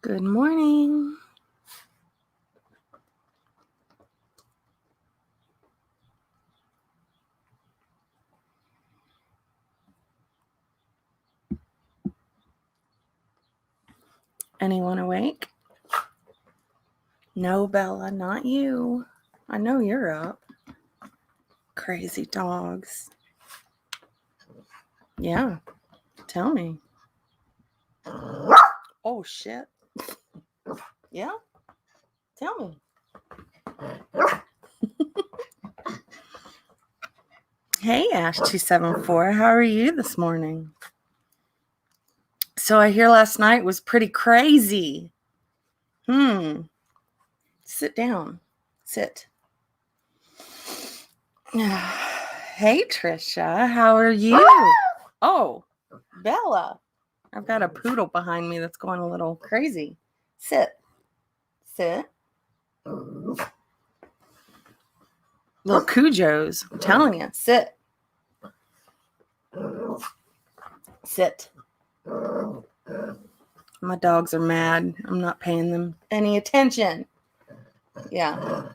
Good morning. Anyone awake? No, Bella, not you. I know you're up. Crazy dogs. Yeah, tell me. Oh, shit. Yeah? Tell me. Hey, Ash274. How are you this morning? So I hear last night was pretty crazy. Sit down. Sit. Hey, Trisha. How are you? Oh, Bella. I've got a poodle behind me that's going a little crazy. Sit. Sit. Little Cujos. I'm telling you. Sit. Sit. My dogs are mad. I'm not paying them any attention. Yeah.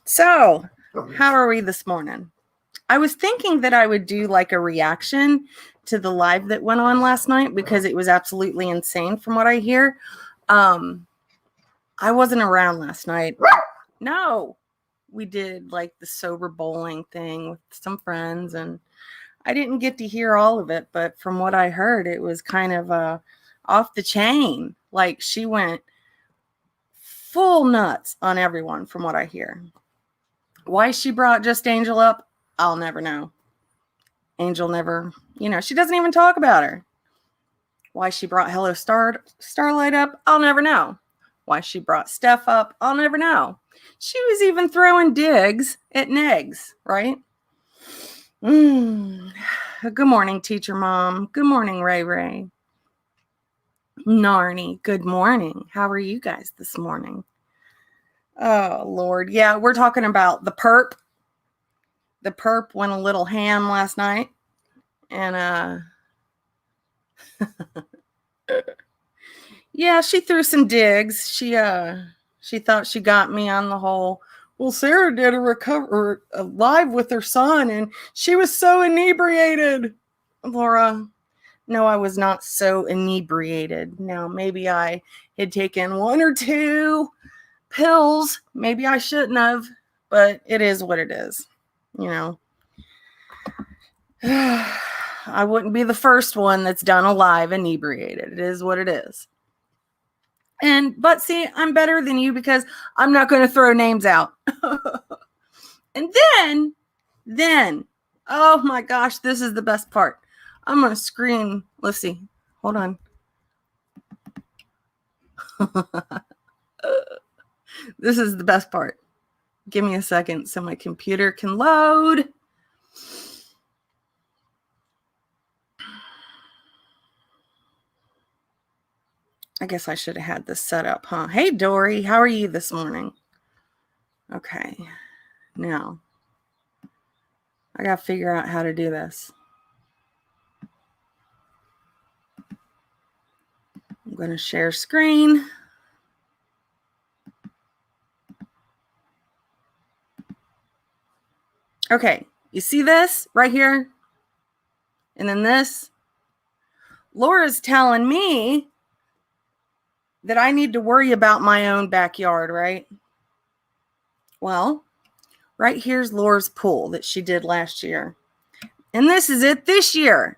So, how are we this morning? I was thinking that I would do like a reaction to the live that went on last night because it was absolutely insane from what I hear. I wasn't around last night. No. We did like the sober bowling thing with some friends, and I didn't get to hear all of it, but from what I heard, it was kind of off the chain. Like she went full nuts on everyone from what I hear. Why she brought just Angel up, I'll never know. Angel never, she doesn't even talk about her. Why she brought Hello Starlight up, I'll never know. Why she brought Steph up, I'll never know. She was even throwing digs at Negs, right? Good morning, teacher mom. Good morning, Ray Ray. Narnie, good morning. How are you guys this morning? Oh, Lord. Yeah, we're talking about the perp. The perp went a little ham last night. And, yeah, she threw some digs. She thought she got me on the whole, well, Sarah did a live with her son, and she was so inebriated. Laura, no, I was not so inebriated. Now, maybe I had taken 1 or 2 pills. Maybe I shouldn't have, but it is what it is. I wouldn't be the first one that's done a live inebriated. It is what it is. But see, I'm better than you because I'm not going to throw names out. And then, oh my gosh, this is the best part. I'm going to scream. Let's see. Hold on. This is the best part. Give me a second so my computer can load. I guess I should have had this set up, huh? Hey, Dory, how are you this morning? Okay. Now, I got to figure out how to do this. I'm going to share screen. Okay, you see this right here? And then this? Laura's telling me that I need to worry about my own backyard, right? Well, right here's Laura's pool that she did last year. And this is it this year.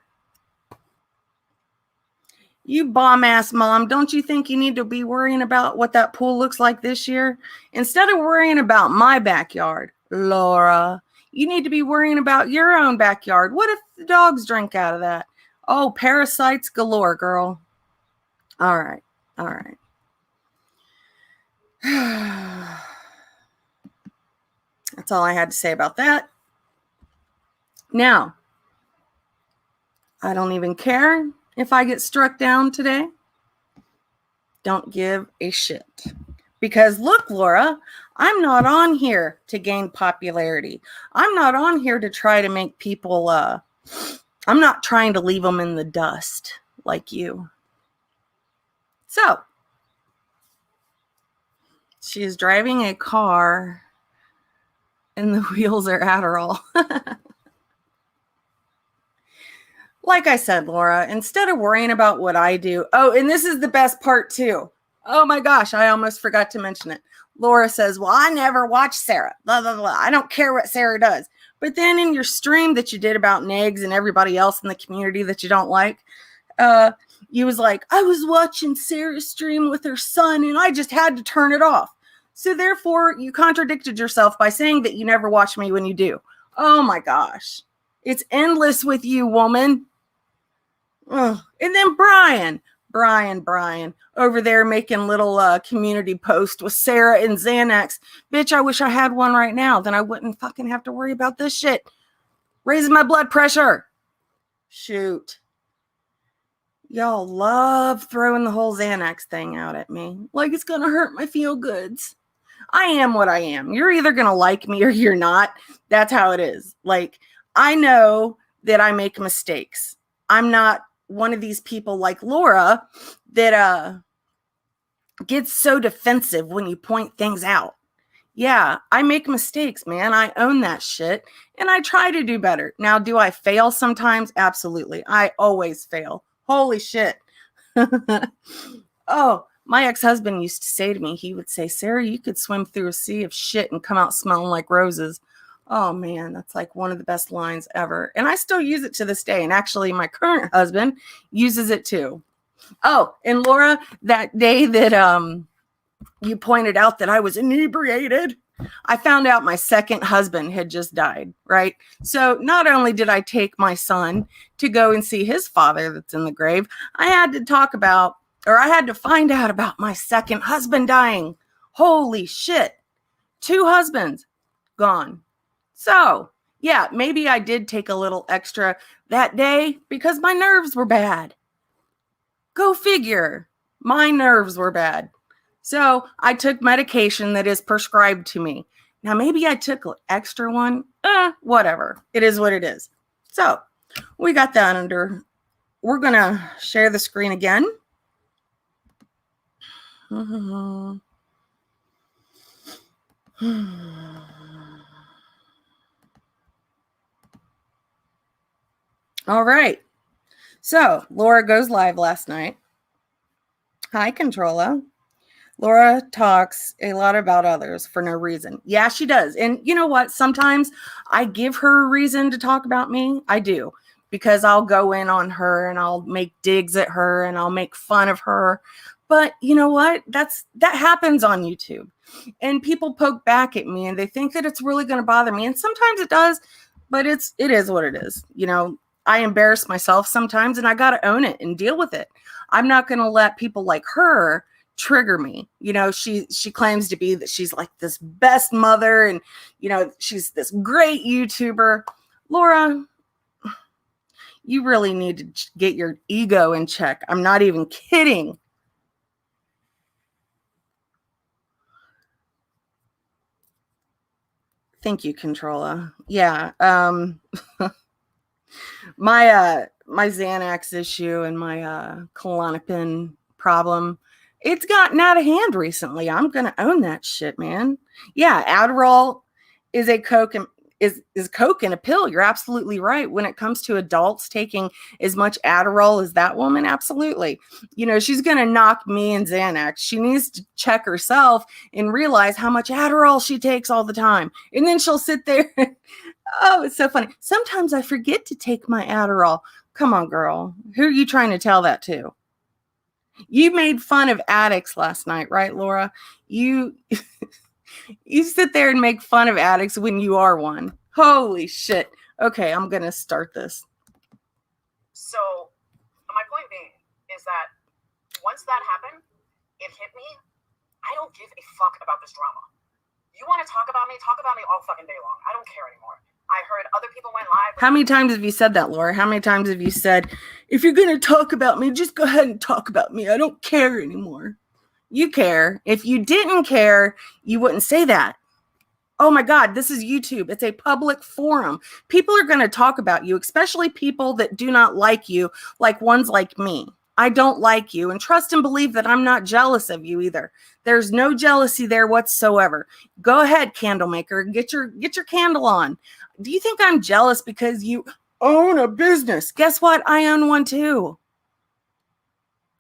You bomb-ass mom, don't you think you need to be worrying about what that pool looks like this year? Instead of worrying about my backyard, Laura, you need to be worrying about your own backyard. What if the dogs drink out of that? Oh, parasites galore, girl. All right. That's all I had to say about that. Now, I don't even care if I get struck down today. Don't give a shit. Because look, Laura, I'm not on here to gain popularity. I'm not on here to try to make people, I'm not trying to leave them in the dust like you. So she is driving a car and the wheels are Adderall. Like I said, Laura, instead of worrying about what I do. Oh, and this is the best part too. Oh my gosh, I almost forgot to mention it. Laura says, well, I never watch Sarah. Blah, blah, blah. I don't care what Sarah does. But then in your stream that you did about Negs and everybody else in the community that you don't like, you was like, I was watching Sarah's stream with her son and I just had to turn it off. So therefore, you contradicted yourself by saying that you never watch me when you do. Oh my gosh. It's endless with you, woman. Ugh. And then Brian over there making little community post with Sarah and Xanax. Bitch, I wish I had one right now. Then I wouldn't fucking have to worry about this shit. Raising my blood pressure. Shoot. Y'all love throwing the whole Xanax thing out at me. Like it's going to hurt my feel goods. I am what I am. You're either going to like me or you're not. That's how it is. Like, I know that I make mistakes. I'm not one of these people like Laura that gets so defensive when you point things out. Yeah, I make mistakes, man. I own that shit and I try to do better. Now, do I fail sometimes? Absolutely. I always fail. Holy shit. Oh, my ex-husband used to say to me, he would say, Sarah, you could swim through a sea of shit and come out smelling like roses. Oh man, that's like one of the best lines ever. And I still use it to this day. And actually my current husband uses it too. Oh, and Laura, that day that you pointed out that I was inebriated, I found out my second husband had just died, right? So not only did I take my son to go and see his father that's in the grave, I had to find out about my second husband dying. Holy shit. 2 husbands gone. So, yeah, maybe I did take a little extra that day because my nerves were bad. Go figure. My nerves were bad. So I took medication that is prescribed to me. Now, maybe I took an extra one. Whatever. It is what it is. So we got that under. We're going to share the screen again. All right. So Laura goes live last night. Hi, Controlla. Laura talks a lot about others for no reason. Yeah, she does. And you know what? Sometimes I give her a reason to talk about me. I do. Because I'll go in on her and I'll make digs at her and I'll make fun of her. But you know what? That happens on YouTube. And people poke back at me and they think that it's really going to bother me. And sometimes it does, but it is what it is. You know, I embarrass myself sometimes and I got to own it and deal with it. I'm not going to let people like her trigger me. You know, she claims to be that she's like this best mother and, you know, she's this great YouTuber. Laura, you really need to get your ego in check. I'm not even kidding. Thank you, Controlla. Yeah. My Xanax issue and my Klonopin problem, it's gotten out of hand recently. I'm gonna own that shit, man. Yeah, Adderall is a coke and is coke in a pill. You're absolutely right. When it comes to adults taking as much Adderall as that woman, absolutely. You know, she's gonna knock me and Xanax. She needs to check herself and realize how much Adderall she takes all the time. And then she'll sit there. Oh, it's so funny. Sometimes I forget to take my Adderall. Come on, girl. Who are you trying to tell that to? You made fun of addicts last night, right, Laura? You sit there and make fun of addicts when you are one. Holy shit. Okay, I'm going to start this. So my point being is that once that happened, it hit me. I don't give a fuck about this drama. You want to talk about me all fucking day long. I don't care anymore. I heard other people went live. How many times have you said that, Laura? How many times have you said, if you're going to talk about me, just go ahead and talk about me. I don't care anymore. You care. If you didn't care, you wouldn't say that. Oh my God, this is YouTube. It's a public forum. People are going to talk about you, especially people that do not like you, like ones like me. I don't like you, and trust and believe that I'm not jealous of you either. There's no jealousy there whatsoever. Go ahead, candle maker, get your candle on. Do you think I'm jealous because you own a business? Guess what? I own one too.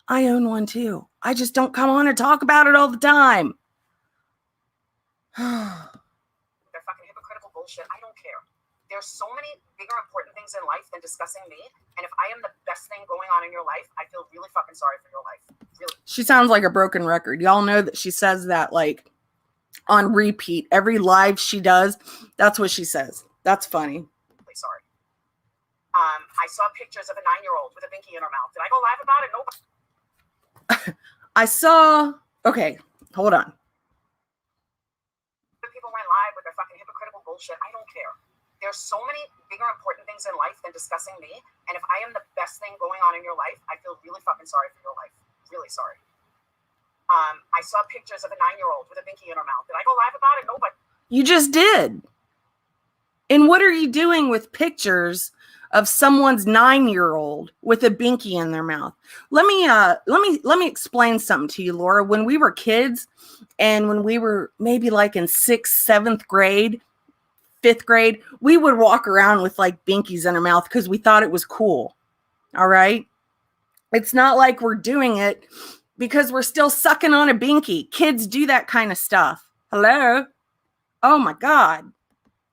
I own one too. I just don't come on and talk about it all the time. They're fucking hypocritical bullshit. I don't care. There's so many bigger important things in life than discussing me. And if I am the best thing going on in your life, I feel really fucking sorry for your life. Really. She sounds like a broken record. Y'all know that she says that like on repeat. Every live she does, that's what she says. That's funny. Really sorry. I saw pictures of a 9-year-old with a binky in her mouth. Did I go live about it? Nope. I saw, okay, hold on. People went live with their fucking hypocritical bullshit. I don't care. There's so many bigger important things in life than discussing me. And if I am the best thing going on in your life, I feel really fucking sorry for your life. Really sorry. I saw pictures of a 9-year-old with a binky in her mouth. Did I go live about it? Nobody. You just did. And what are you doing with pictures of someone's 9-year-old with a binky in their mouth? Let me explain something to you, Laura. When we were kids, and when we were maybe like in 6th, 7th grade, 5th grade, we would walk around with like binkies in our mouth because we thought it was cool. All right. It's not like we're doing it because we're still sucking on a binky. Kids do that kind of stuff. Hello. Oh my God.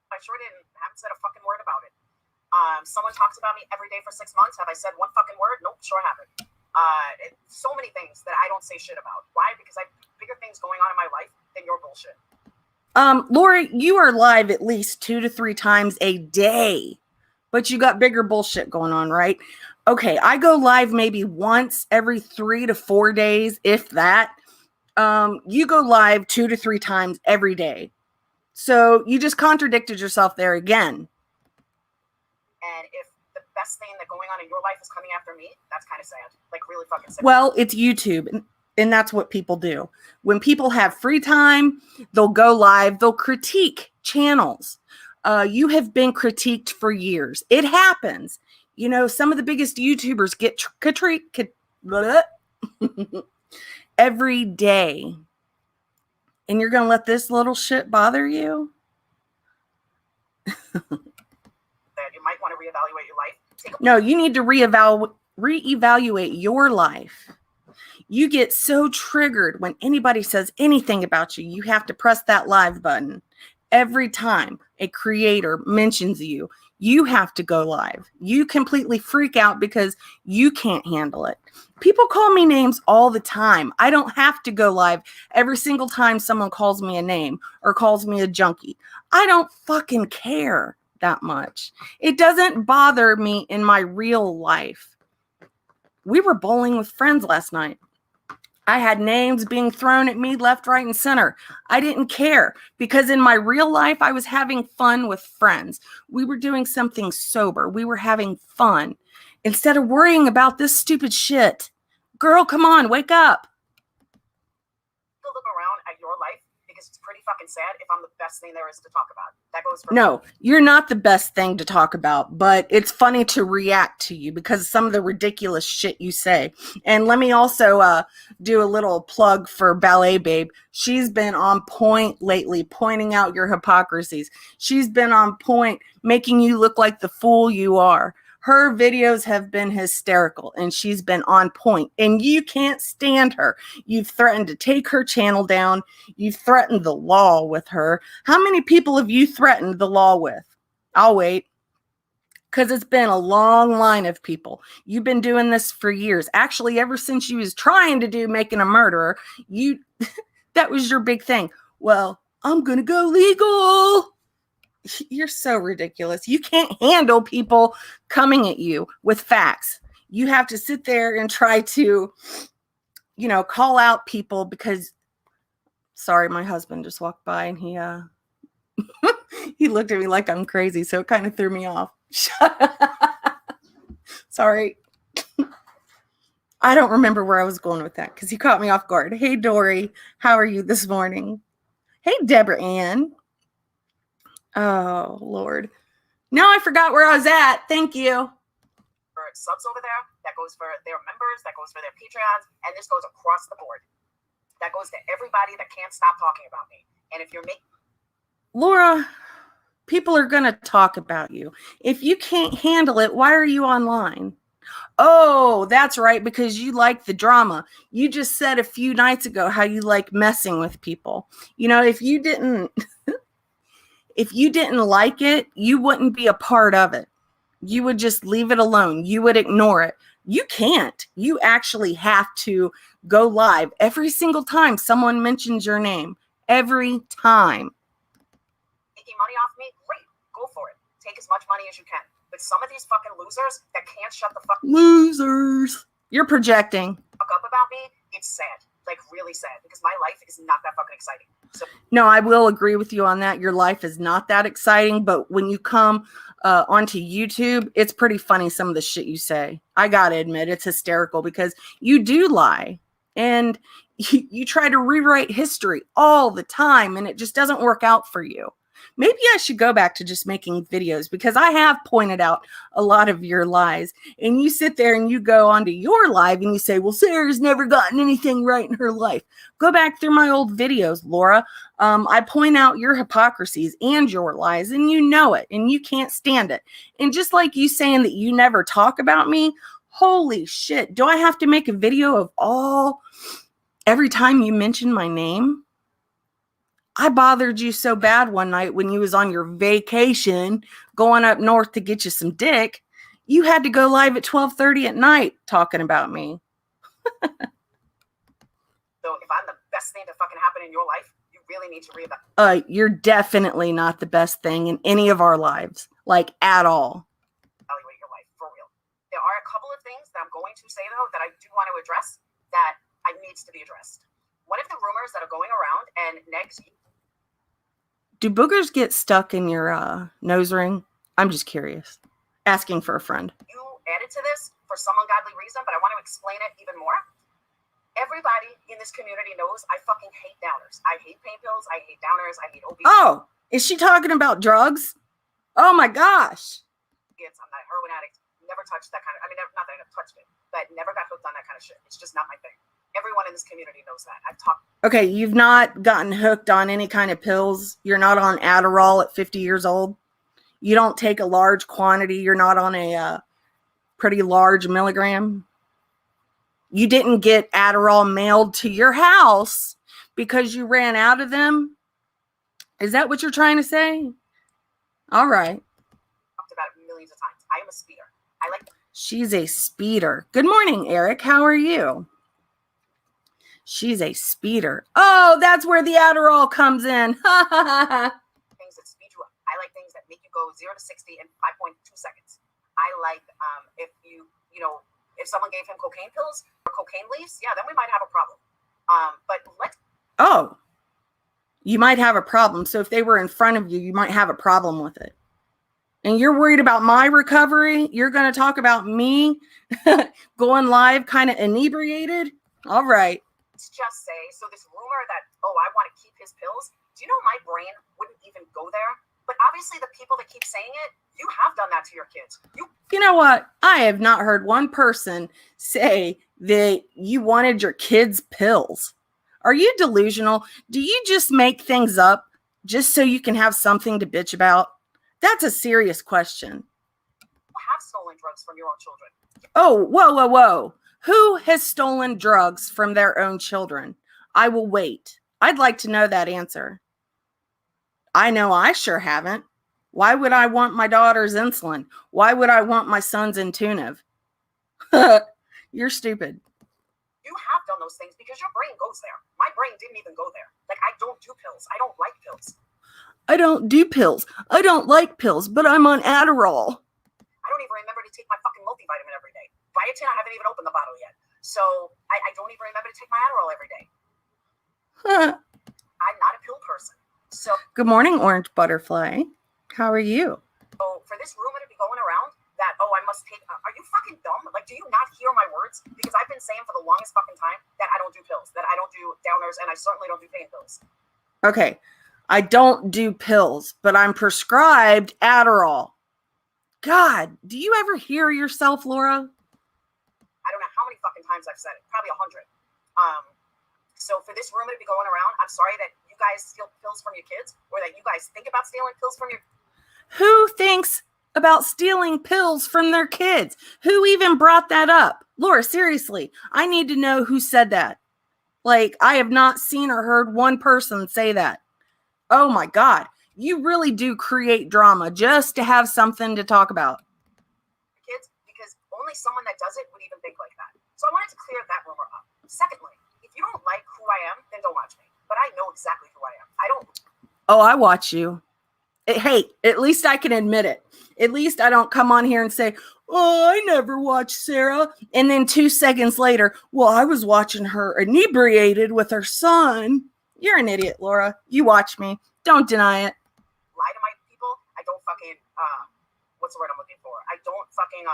I sure haven't said a fucking word about it. Someone talks about me every day for 6 months. Have I said one fucking word? Nope, sure haven't. So many things that I don't say shit about. Why? Because I have bigger things going on in my life than your bullshit. Lori, you are live at least 2 to 3 times a day, but you got bigger bullshit going on, right? Okay, I go live maybe once every 3 to 4 days, if that. You go live 2 to 3 times every day. So you just contradicted yourself there again. And if the best thing that going on in your life is coming after me, that's kind of sad. Like really fucking sad. Well, it's YouTube. And that's what people do. When people have free time, they'll go live. They'll critique channels. You have been critiqued for years. It happens. You know, some of the biggest YouTubers get every day. And you're going to let this little shit bother you? You might want to reevaluate your life. No, you need to reevaluate your life. You get so triggered when anybody says anything about you. You have to press that live button. Every time a creator mentions you, you have to go live. You completely freak out because you can't handle it. People call me names all the time. I don't have to go live every single time someone calls me a name or calls me a junkie. I don't fucking care that much. It doesn't bother me in my real life. We were bowling with friends last night. I had names being thrown at me left, right, and center. I didn't care because in my real life, I was having fun with friends. We were doing something sober. We were having fun instead of worrying about this stupid shit. Girl, come on, wake up. Look around at your life because it's pretty fucking sad if I'm the best thing there is to talk about. That goes for No, you're not the best thing to talk about, but it's funny to react to you because of some of the ridiculous shit you say. And let me also do a little plug for Ballet Babe. She's been on point lately, pointing out your hypocrisies. She's been on point, making you look like the fool you are. Her videos have been hysterical and she's been on point and you can't stand her. You've threatened to take her channel down. You've threatened the law with her. How many people have you threatened the law with? I'll wait. Because it's been a long line of people. You've been doing this for years. Actually, ever since you was trying to do Making a Murderer, that was your big thing. Well, I'm going to go legal. You're so ridiculous. You can't handle people coming at you with facts. You have to sit there and try to, call out people because, sorry, my husband just walked by and he he looked at me like I'm crazy. So it kind of threw me off. Sorry. I don't remember where I was going with that because he caught me off guard. Hey, Dory, how are you this morning? Hey, Deborah Ann. Oh, Lord. Now I forgot where I was at. Thank you. Subs over there. that goes for their members, that goes for their Patreons, and this goes across the board. That goes to everybody that can't stop talking about me. And if you're making... Laura, people are going to talk about you. If you can't handle it, why are you online? Oh, that's right, because you like the drama. You just said a few nights ago how you like messing with people. You know, if you didn't like it, you wouldn't be a part of it. You would just leave it alone. You would ignore it. You can't. You actually have to go live every single time someone mentions your name. Every time. Making money off me, great. Go for it. Take as much money as you can. But some of these fucking losers that can't shut the fuck... Losers. You're projecting. Fuck up about me, it's sad. Like, really sad. Because my life is not that fucking exciting. So... No, I will agree with you on that. Your life is not that exciting. But when you come onto YouTube, it's pretty funny, some of the shit you say. I gotta admit, it's hysterical because you do lie. And you try to rewrite history all the time. And it just doesn't work out for you. Maybe I should go back to just making videos because I have pointed out a lot of your lies. And you sit there and you go onto your live and you say, well, Sarah's never gotten anything right in her life. Go back through my old videos, Laura. I point out your hypocrisies and your lies, and you know it, and you can't stand it. And just like you saying that you never talk about me, holy shit, do I have to make a video of every time you mention my name? I bothered you so bad one night when you was on your vacation going up north to get you some dick. You had to go live at 12:30 at night talking about me. So if I'm the best thing to fucking happen in your life, you really need to reevaluate. You're definitely not the best thing in any of our lives, like at all. Evaluate your life, for real. There are a couple of things that I'm going to say, though, that I do want to address that needs to be addressed. One of the rumors that are going around, and next... Do boogers get stuck in your nose ring? I'm just curious. Asking for a friend. You added to this for some ungodly reason, but I want to explain it even more. Everybody in this community knows I fucking hate downers. I hate pain pills. I hate downers. I hate obesity. Oh, is she talking about drugs? Oh my gosh. I'm not a heroin addict. Never touched that kind of... I mean, not that I never touched it, but never got hooked on that kind of shit. It's just not my thing. Everyone in this community knows that. I've talked... Okay, you've not gotten hooked on any kind of pills. You're not on Adderall at 50 years old. You don't take a large quantity. You're not on a pretty large milligram. You didn't get Adderall mailed to your house because you ran out of them. Is that what you're trying to say? All right. Talked about it millions of times. I am a speeder. I like... She's a speeder. Good morning, Eric. How are you? She's a speeder. Oh, that's where the Adderall comes in. Things that speed you up. I like things that make you go 0 to 60 in 5.2 seconds. I like if someone gave him cocaine pills or cocaine leaves, yeah, then we might have a problem. Oh, you might have a problem. So if they were in front of you, you might have a problem with it. And you're worried about my recovery? You're going to talk about me going live kind of inebriated? All right. Just say, so this rumor that, oh, I want to keep his pills, do you know my brain wouldn't even go there? But obviously the people that keep saying it, you have done that to your kids. You know what? I have not heard one person say that you wanted your kids' pills. Are you delusional? Do you just make things up just so you can have something to bitch about? That's a serious question. You have stolen drugs from your own children. Oh, whoa, whoa, whoa. Who has stolen drugs from their own children? I will wait. I'd like to know that answer. I know I sure haven't. Why would I want my daughter's insulin? Why would I want my son's Intunev? You're stupid. You have done those things because your brain goes there. My brain didn't even go there. Like, I don't do pills. I don't like pills. I don't do pills. I don't like pills, but I'm on Adderall. I don't even remember to take my fucking multivitamin every day. Biotin, I haven't even opened the bottle yet. So I don't even remember to take my Adderall every day. I'm not a pill person. So good morning, Orange Butterfly. How are you? So for this rumor to be going around that, oh, I must take, are you fucking dumb? Like, do you not hear my words? Because I've been saying for the longest fucking time that I don't do pills, that I don't do downers, and I certainly don't do pain pills. Okay. I don't do pills, but I'm prescribed Adderall. God, do you ever hear yourself, Laura? times I've said it, probably 100. So for this rumor to be going around, I'm sorry that you guys steal pills from your kids, or that you guys think about stealing pills from your... Who thinks about stealing pills from their kids? Who even brought that up? Laura, seriously, I need to know who said that. Like, I have not seen or heard one person say that. Oh my God. You really do create drama just to have something to talk about. Kids, because only someone that does it would even think like that. So I wanted to clear that rumor up. Secondly, if you don't like who I am, then don't watch me. But I know exactly who I am. I don't... Oh, I watch you. Hey, at least I can admit it. At least I don't come on here and say, oh, I never watched Sarah. And then 2 seconds later, well, I was watching her inebriated with her son. You're an idiot, Laura. You watch me. Don't deny it. Lie to my people. I don't fucking, what's the word I'm looking for? I don't fucking,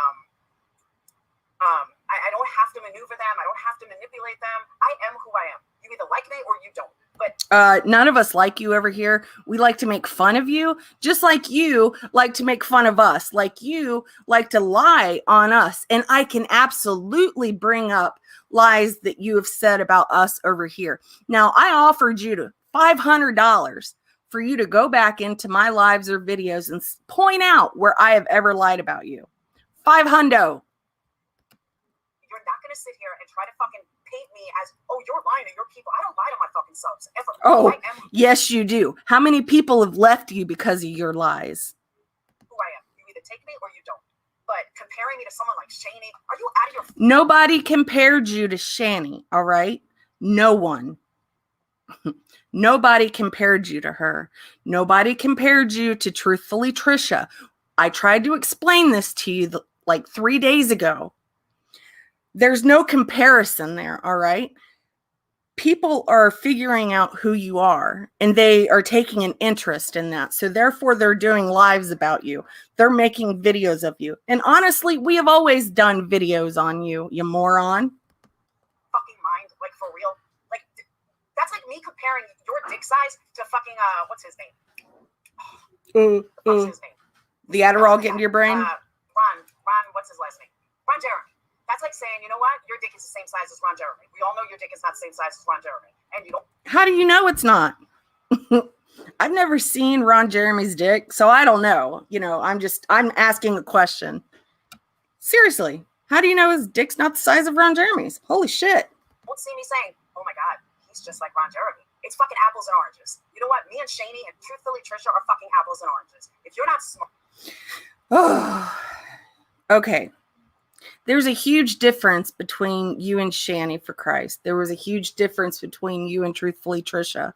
I don't have to maneuver them. I don't have to manipulate them. I am who I am. You either like me or you don't. But none of us like you over here. We like to make fun of you, just like you like to make fun of us, like you like to lie on us. And I can absolutely bring up lies that you have said about us over here. Now, I offered you to $500 for you to go back into my lives or videos and point out where I have ever lied about you. $500. You're not going to sit here and try to fucking paint me as, oh, you're lying to your people. I don't lie to my fucking subs ever. Oh, yes, you do. How many people have left you because of your lies? Who I am. You either take me or you don't. But comparing me to someone like Shani, are you out of your... Nobody compared you to Shani, all right? No one. Nobody compared you to her. Nobody compared you to Truthfully Trisha. I tried to explain this to you like 3 days ago. There's no comparison there, all right? People are figuring out who you are, and they are taking an interest in that. So therefore, they're doing lives about you. They're making videos of you. And honestly, we have always done videos on you, you moron. Fucking mind, like for real. Like, that's like me comparing your dick size to fucking, what's his name? What's his name? The Adderall get into your brain? Ron, what's his last name? Ron Jeremy. That's like saying, you know what? Your dick is the same size as Ron Jeremy. We all know your dick is not the same size as Ron Jeremy. And you don't... How do you know it's not? I've never seen Ron Jeremy's dick, so I don't know. You know, I'm asking a question. Seriously, how do you know his dick's not the size of Ron Jeremy's? Holy shit. Won't see me saying, oh my God, he's just like Ron Jeremy. It's fucking apples and oranges. You know what? Me and Shani and Truthfully Trisha are fucking apples and oranges. If you're not smart... Oh, okay. There's a huge difference between you and Shani, for Christ. There was a huge difference between you and Truthfully Trisha.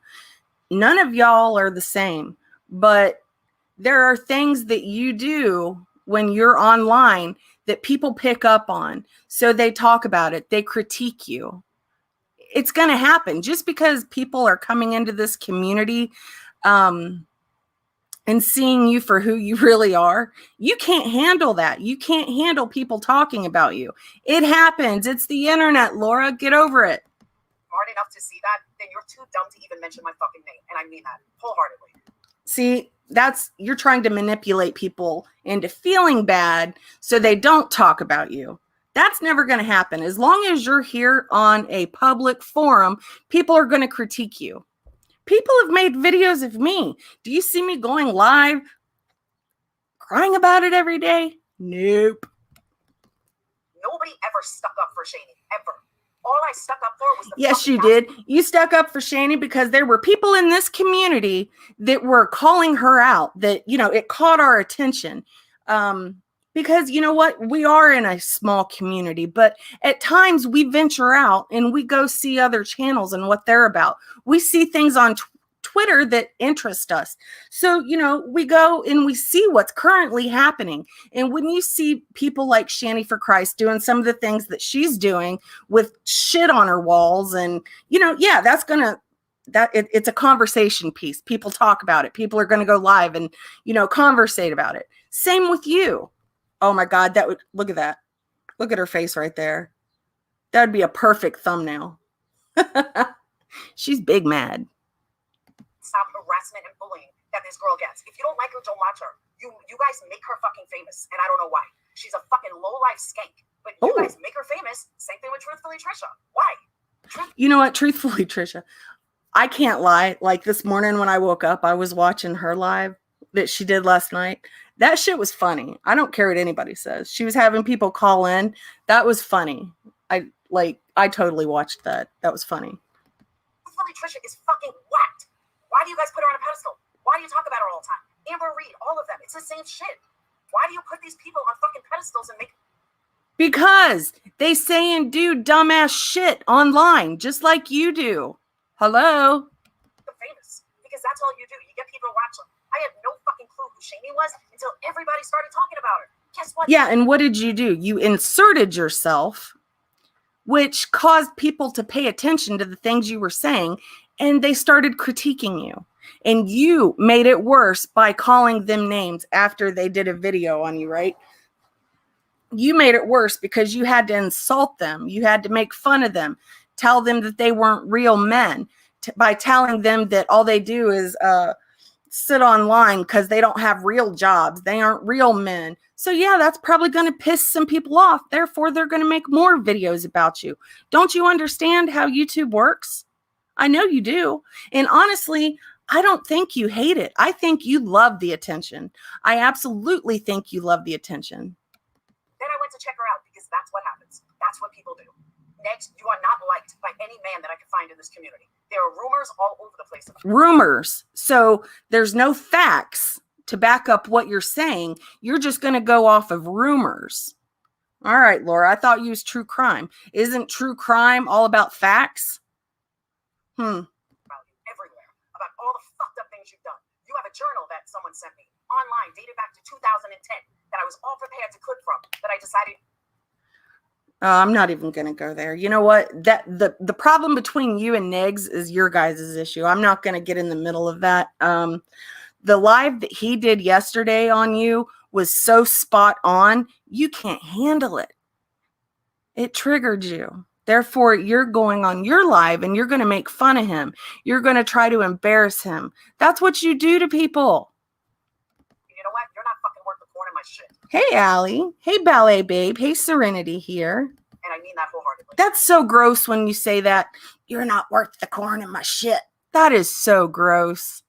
None of y'all are the same, but there are things that you do when you're online that people pick up on. So they talk about it. They critique you. It's going to happen just because people are coming into this community, and seeing you for who you really are. You can't handle that. You can't handle people talking about you. It happens. It's the internet, Laura. Get over it. Smart enough to see that, then you're too dumb to even mention my fucking name. And I mean that wholeheartedly. See, you're trying to manipulate people into feeling bad so they don't talk about you. That's never going to happen. As long as you're here on a public forum, people are going to critique you. People have made videos of me. Do you see me going live, crying about it every day? Nope. Nobody ever stuck up for Shani, ever. All I stuck up for was the... Yes, you did. You stuck up for Shani because there were people in this community that were calling her out, that, you know, it caught our attention. Because you know what? We are in a small community, but at times we venture out and we go see other channels and what they're about. We see things on Twitter that interest us. So, you know, we go and we see what's currently happening. And when you see people like Shani for Christ doing some of the things that she's doing with shit on her walls, and, you know, yeah, it's a conversation piece. People talk about it. People are going to go live and, you know, conversate about it. Same with you. Oh my God, look at that. Look at her face right there. That would be a perfect thumbnail. She's big mad. Stop harassment and bullying that this girl gets. If you don't like her, don't watch her. You guys make her fucking famous, and I don't know why. She's a fucking low-life skank. But you guys make her famous. Same thing with Truthfully Trisha. Why? You know what? Truthfully, Trisha, I can't lie. Like this morning when I woke up, I was watching her live that she did last night. That shit was funny. I don't care what anybody says. She was having people call in. That was funny. I totally watched that. That was funny. Truthfully Trisha is fucking whacked. Why do you guys put her on a pedestal? Why do you talk about her all the time? Amber Reed, all of them. It's the same shit. Why do you put these people on fucking pedestals and make... Because they say and do dumbass shit online, just like you do. Hello? Famous. Because that's all you do. You get people to watch them. I had no fucking clue who Shamey was until everybody started talking about her. Guess what? Yeah, and what did you do? You inserted yourself, which caused people to pay attention to the things you were saying, and they started critiquing you. And you made it worse by calling them names after they did a video on you, right? You made it worse because you had to insult them. You had to make fun of them, tell them that they weren't real men by telling them that all they do is sit online because they don't have real jobs. They aren't real men. So yeah, that's probably going to piss some people off. Therefore, they're going to make more videos about you. Don't you understand how YouTube works? I know you do. And honestly, I don't think you hate it. I think you love the attention. I absolutely think you love the attention. Then I went to check her out because that's what happens. That's what people do. Next, you are not liked by any man that I can find in this community. There are rumors all over the place. Rumors. So there's no facts to back up what you're saying. You're just going to go off of rumors. All right, Laura, I thought you was true crime. Isn't true crime all about facts? Everywhere about all the fucked up things you've done. You have a journal that someone sent me online dated back to 2010 that I was all prepared to clip from, but I decided... I'm not even going to go there. You know what? That the problem between you and Niggs is your guys' issue. I'm not going to get in the middle of that. The live that he did yesterday on you was so spot on. You can't handle it. It triggered you. Therefore, you're going on your live and you're going to make fun of him. You're going to try to embarrass him. That's what you do to people. You know what? You're not fucking worth the corn in my shit. Hey, Allie. Hey, Ballet Babe. Hey, Serenity here. And I mean that wholeheartedly. That's so gross when you say that. You're not worth the corn in my shit. That is so gross.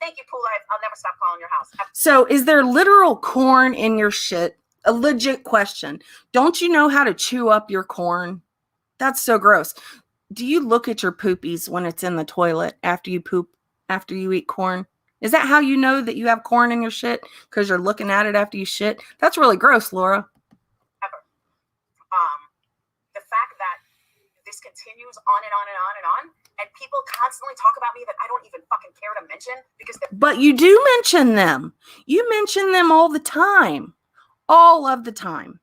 Thank you, Pool Life. I'll never stop calling your house. So is there literal corn in your shit? A legit question. Don't you know how to chew up your corn? That's so gross. Do you look at your poopies when it's in the toilet after you poop, after you eat corn? Is that how you know that you have corn in your shit? Because you're looking at it after you shit? That's really gross, Laura. Ever. The fact that this continues on and on and on and on, and people constantly talk about me that I don't even fucking care to mention because... But you do mention them. You mention them all the time. All of the time.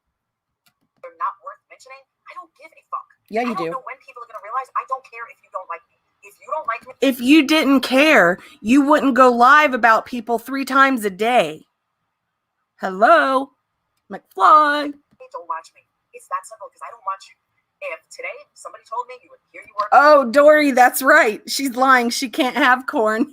They're not worth mentioning. I don't give a fuck. Yeah, you do. I don't know when people are going to realize I don't care if you don't like me. If you don't like me... If you didn't care, you wouldn't go live about people 3 times a day. Hello? McFly. Don't watch me. It's that simple because I don't watch you. If today somebody told me here you were... Oh, Dory, that's right. She's lying. She can't have corn.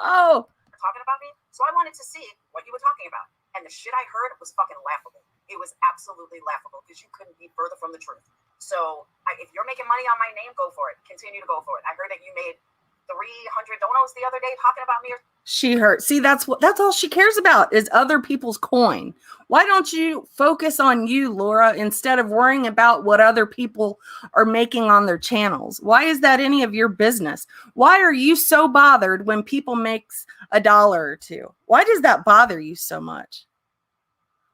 Oh. Talking about me? So I wanted to see what you were talking about. And the shit I heard was fucking laughable. It was absolutely laughable because you couldn't be further from the truth. So if you're making money on my name, go for it. Continue to go for it. I heard that you made 300 donos the other day talking about me. She hurt. See, that's all she cares about is other people's coin. Why don't you focus on you, Laura, instead of worrying about what other people are making on their channels? Why is that any of your business? Why are you so bothered when people makes $1 or $2? Why does that bother you so much?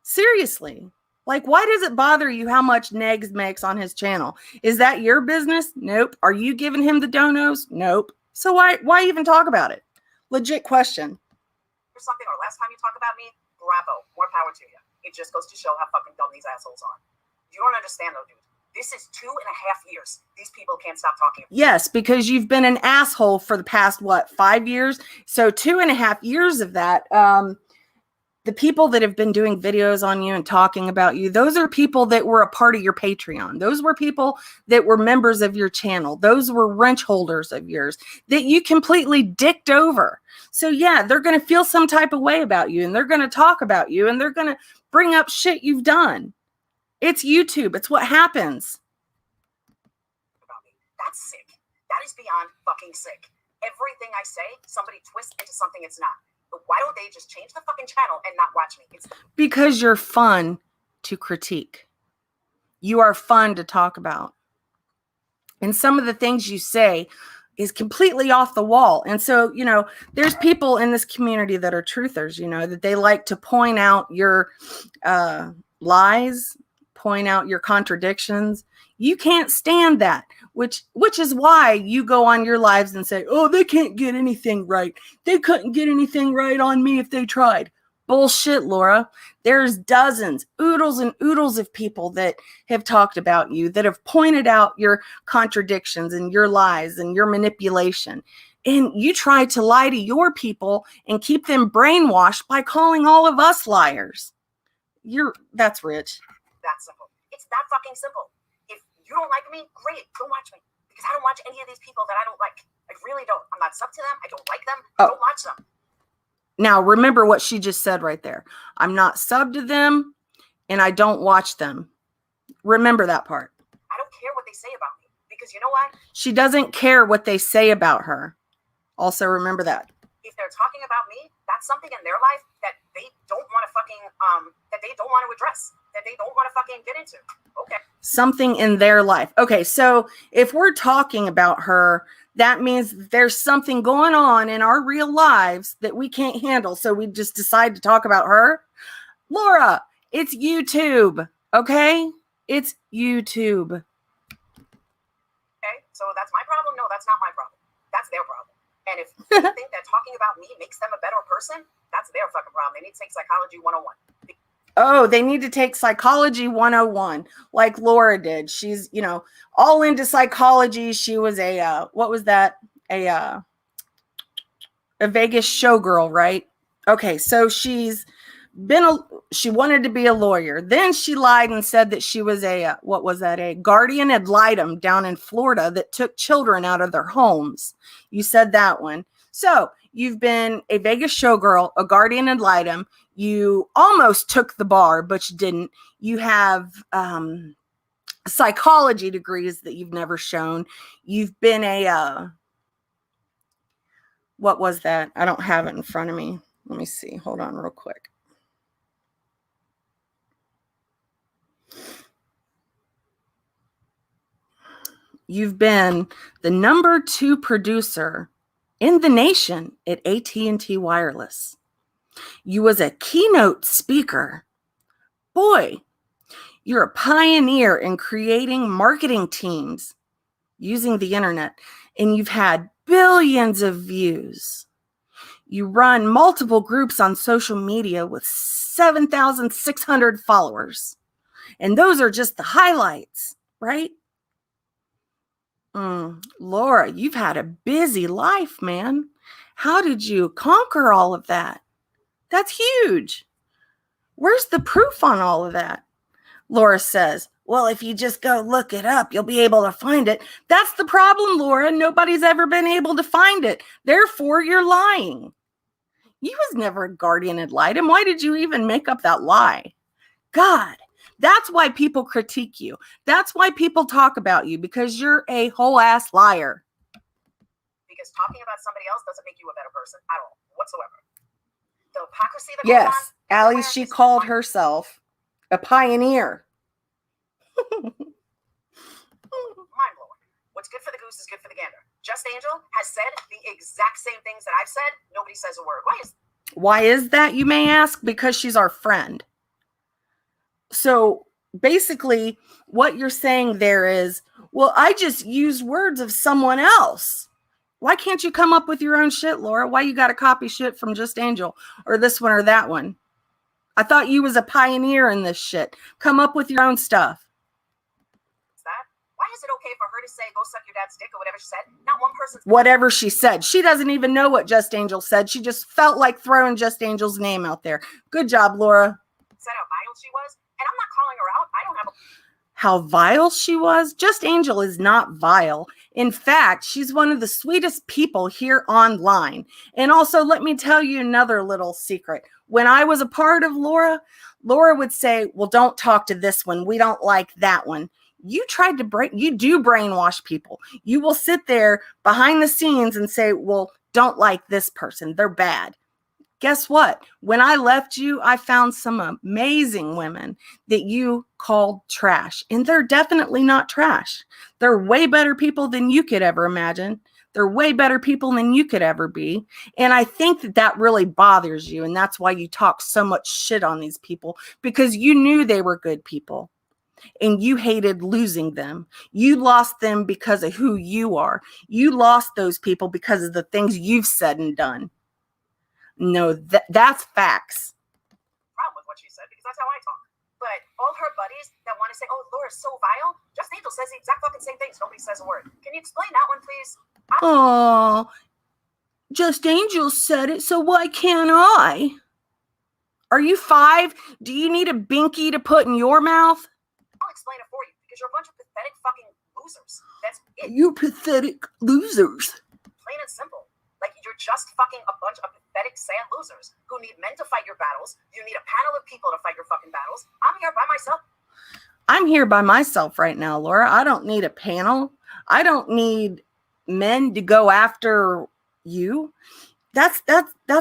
Seriously. Like, why does it bother you how much Negs makes on his channel? Is that your business? Nope. Are you giving him the donos? Nope. So why even talk about it? Legit question. Or something, or last time you talk about me, bravo, more power to you. It just goes to show how fucking dumb these assholes are. You don't understand though, dude. This is 2.5 years. These people can't stop talking. Yes, because you've been an asshole for the past, 5 years? So 2.5 years of that, the people that have been doing videos on you and talking about you, those are people that were a part of your Patreon. Those were people that were members of your channel. Those were wrench holders of yours that you completely dicked over. So yeah, they're going to feel some type of way about you and they're going to talk about you and they're going to bring up shit you've done. It's YouTube. It's what happens. About me. That's sick. That is beyond fucking sick. Everything I say, somebody twists into something it's not. But why don't they just change the fucking channel and not watch me? Because you're fun to critique. You are fun to talk about. And some of the things you say is completely off the wall. And so, there's people in this community that are truthers, that they like to point out your lies, point out your contradictions. You can't stand that, which is why you go on your lives and say, oh, they can't get anything right. They couldn't get anything right on me if they tried. Bullshit, Laura. There's dozens, oodles and oodles of people that have talked about you, that have pointed out your contradictions and your lies and your manipulation. And you try to lie to your people and keep them brainwashed by calling all of us liars. That's rich. That's simple. It's that fucking simple. If you don't like me, great, don't watch me. Because I don't watch any of these people that I don't like. I really don't. I'm not sub to them. I don't like them. I don't watch them. Now, remember what she just said right there. I'm not sub to them, and I don't watch them. Remember that part. I don't care what they say about me. Because you know what? She doesn't care what they say about her. Also, remember that. If they're talking about me, that's something in their life that they don't want to fucking, that they don't want to address. That they don't want to fucking get into. Okay. Something in their life. Okay, so if we're talking about her, that means there's something going on in our real lives that we can't handle. So we just decide to talk about her. Laura, it's YouTube. Okay? It's YouTube. Okay, so that's my problem? No, that's not my problem. That's their problem. And if they think that talking about me makes them a better person, that's their fucking problem. They need to take Psychology 101. Oh, they need to take Psychology 101 like Laura did. She's, all into psychology. She was what was that? A Vegas showgirl, right? Okay, so she wanted to be a lawyer. Then she lied and said that she was a guardian ad litem down in Florida that took children out of their homes. You said that one. So you've been a Vegas showgirl, a guardian ad litem. You almost took the bar, but you didn't. You have psychology degrees that you've never shown. You've been what was that? I don't have it in front of me. Let me see. Hold on real quick. You've been the #2 producer in the nation at AT&T Wireless. You was a keynote speaker. Boy, you're a pioneer in creating marketing teams using the internet, and you've had billions of views. You run multiple groups on social media with 7,600 followers. And those are just the highlights, right? Laura, you've had a busy life, man. How did you conquer all of that? That's huge. Where's the proof on all of that? Laura says, well, if you just go look it up, you'll be able to find it. That's the problem, Laura. Nobody's ever been able to find it. Therefore, you're lying. You was never a guardian ad litem. Why did you even make up that lie? God, that's why people critique you. That's why people talk about you, because you're a whole ass liar. Because talking about somebody else doesn't make you a better person at all, whatsoever. The hypocrisy that goes on. Yes, Allie, she called herself a pioneer. Mind blowing. What's good for the goose is good for the gander. Just Angel has said the exact same things that I've said. Nobody says a word. Why is that, you may ask? Because she's our friend. So basically, what you're saying there is, well, I just used words of someone else. Why can't you come up with your own shit, Laura? Why you got to copy shit from Just Angel or this one or that one? I thought you was a pioneer in this shit. Come up with your own stuff. Why is it okay for her to say, go suck your dad's dick or whatever she said? Not one person. Whatever she said. She doesn't even know what Just Angel said. She just felt like throwing Just Angel's name out there. Good job, Laura. Said how vile she was. And I'm not calling her out. I don't have a... How vile she was? Just Angel is not vile. In fact, she's one of the sweetest people here online. And also, let me tell you another little secret. When I was a part of Laura, Laura would say, well, don't talk to this one. We don't like that one. You do brainwash people. You will sit there behind the scenes and say, well, don't like this person. They're bad. Guess what? When I left you, I found some amazing women that you called trash. And they're definitely not trash. They're way better people than you could ever imagine. They're way better people than you could ever be. And I think that that really bothers you. And that's why you talk so much shit on these people, because you knew they were good people and you hated losing them. You lost them because of who you are. You lost those people because of the things you've said and done. No, that's facts. Problem with what she said, because that's how I talk. But all her buddies that want to say, oh, Laura's so vile, Just Angel says the exact fucking same things. Nobody says a word. Can you explain that one, please? Oh, Just Angel said it, so why can't I? Are you 5? Do you need a binky to put in your mouth? I'll explain it for you, because you're a bunch of pathetic fucking losers. That's it. You pathetic losers. Plain and simple. Like, you're just fucking a bunch of pathetic, sad losers who need men to fight your battles. You need a panel of people to fight your fucking battles. I'm here by myself. I'm here by myself right now, Laura. I don't need a panel. I don't need men to go after you. That's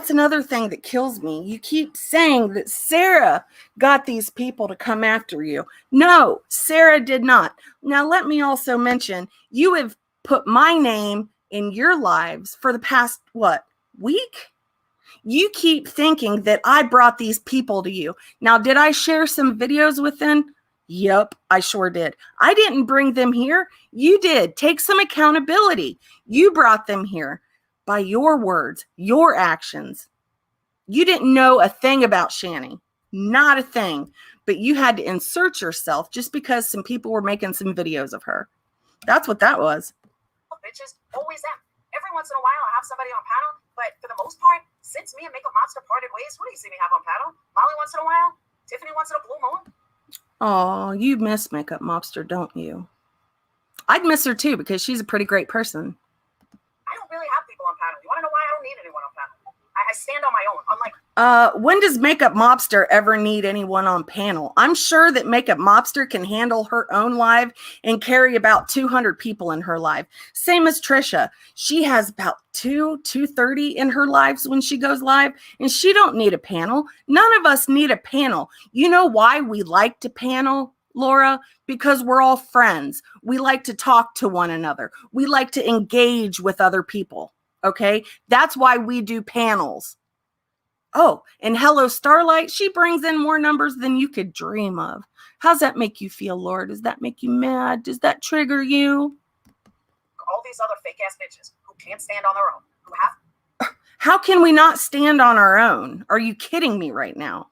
another thing that kills me. You keep saying that Sarah got these people to come after you. No, Sarah did not. Now, let me also mention, you have put my name in your lives for the past, week? You keep thinking that I brought these people to you. Now, did I share some videos with them? Yep, I sure did. I didn't bring them here. You did. Take some accountability. You brought them here by your words, your actions. You didn't know a thing about Shani. Not a thing. But you had to insert yourself just because some people were making some videos of her. That's what that was. Bitches, always them. Every once in a while, I have somebody on panel, but for the most part, since me and Makeup Monster parted ways, who do you see me have on panel? Molly once in a while, Tiffany once in a blue moon. Oh, you miss Makeup Monster, don't you? I'd miss her too, because she's a pretty great person. I don't really have people on panel. You want to know why I don't need anyone on panel? I stand on my own. Unlike when does Makeup Mobster ever need anyone on panel? I'm sure that Makeup Mobster can handle her own live and carry about 200 people in her live. Same as Trisha. She has about 230 in her lives when she goes live, and she don't need a panel. None of us need a panel. You know why we like to panel, Laura? Because we're all friends. We like to talk to one another. We like to engage with other people. Okay? That's why we do panels. Oh, and Hello Starlight, she brings in more numbers than you could dream of. How's that make you feel, Laura? Does that make you mad? Does that trigger you? All these other fake ass bitches who can't stand on their own, who have. How can we not stand on our own? Are you kidding me right now?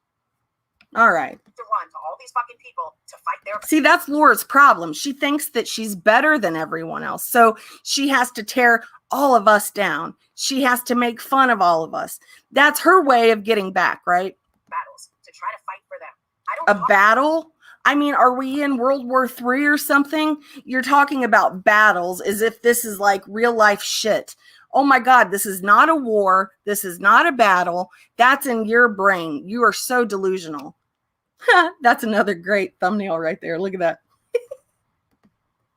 All right. To run to all these fucking people to fight their. See, that's Laura's problem. She thinks that she's better than everyone else. So she has to tear all of us down. She has to make fun of all of us. That's her way of getting back, right? Battles to try to fight for them. A battle? I mean, are we in World War III or something? You're talking about battles as if this is like real life shit. Oh my God, this is not a war. This is not a battle. That's in your brain. You are so delusional. That's another great thumbnail right there. Look at that.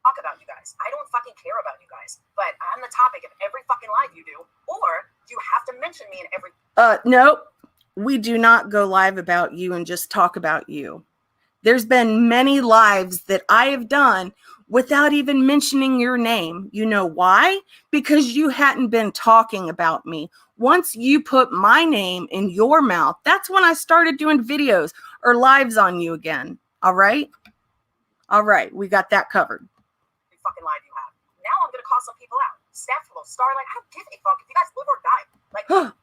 Talk about you guys. I don't fucking care about you guys, but I'm the topic of every fucking live you do, or you have to mention me in every. Nope. We do not go live about you and just talk about you. There's been many lives that I have done without even mentioning your name. You know why? Because you hadn't been talking about me. Once you put my name in your mouth, that's when I started doing videos or lives on you again. All right? All right. We got that covered. Fucking live you have. Now I'm going to call some people out. Stepful, Starlight, I don't give a fuck if you guys live or die. Like,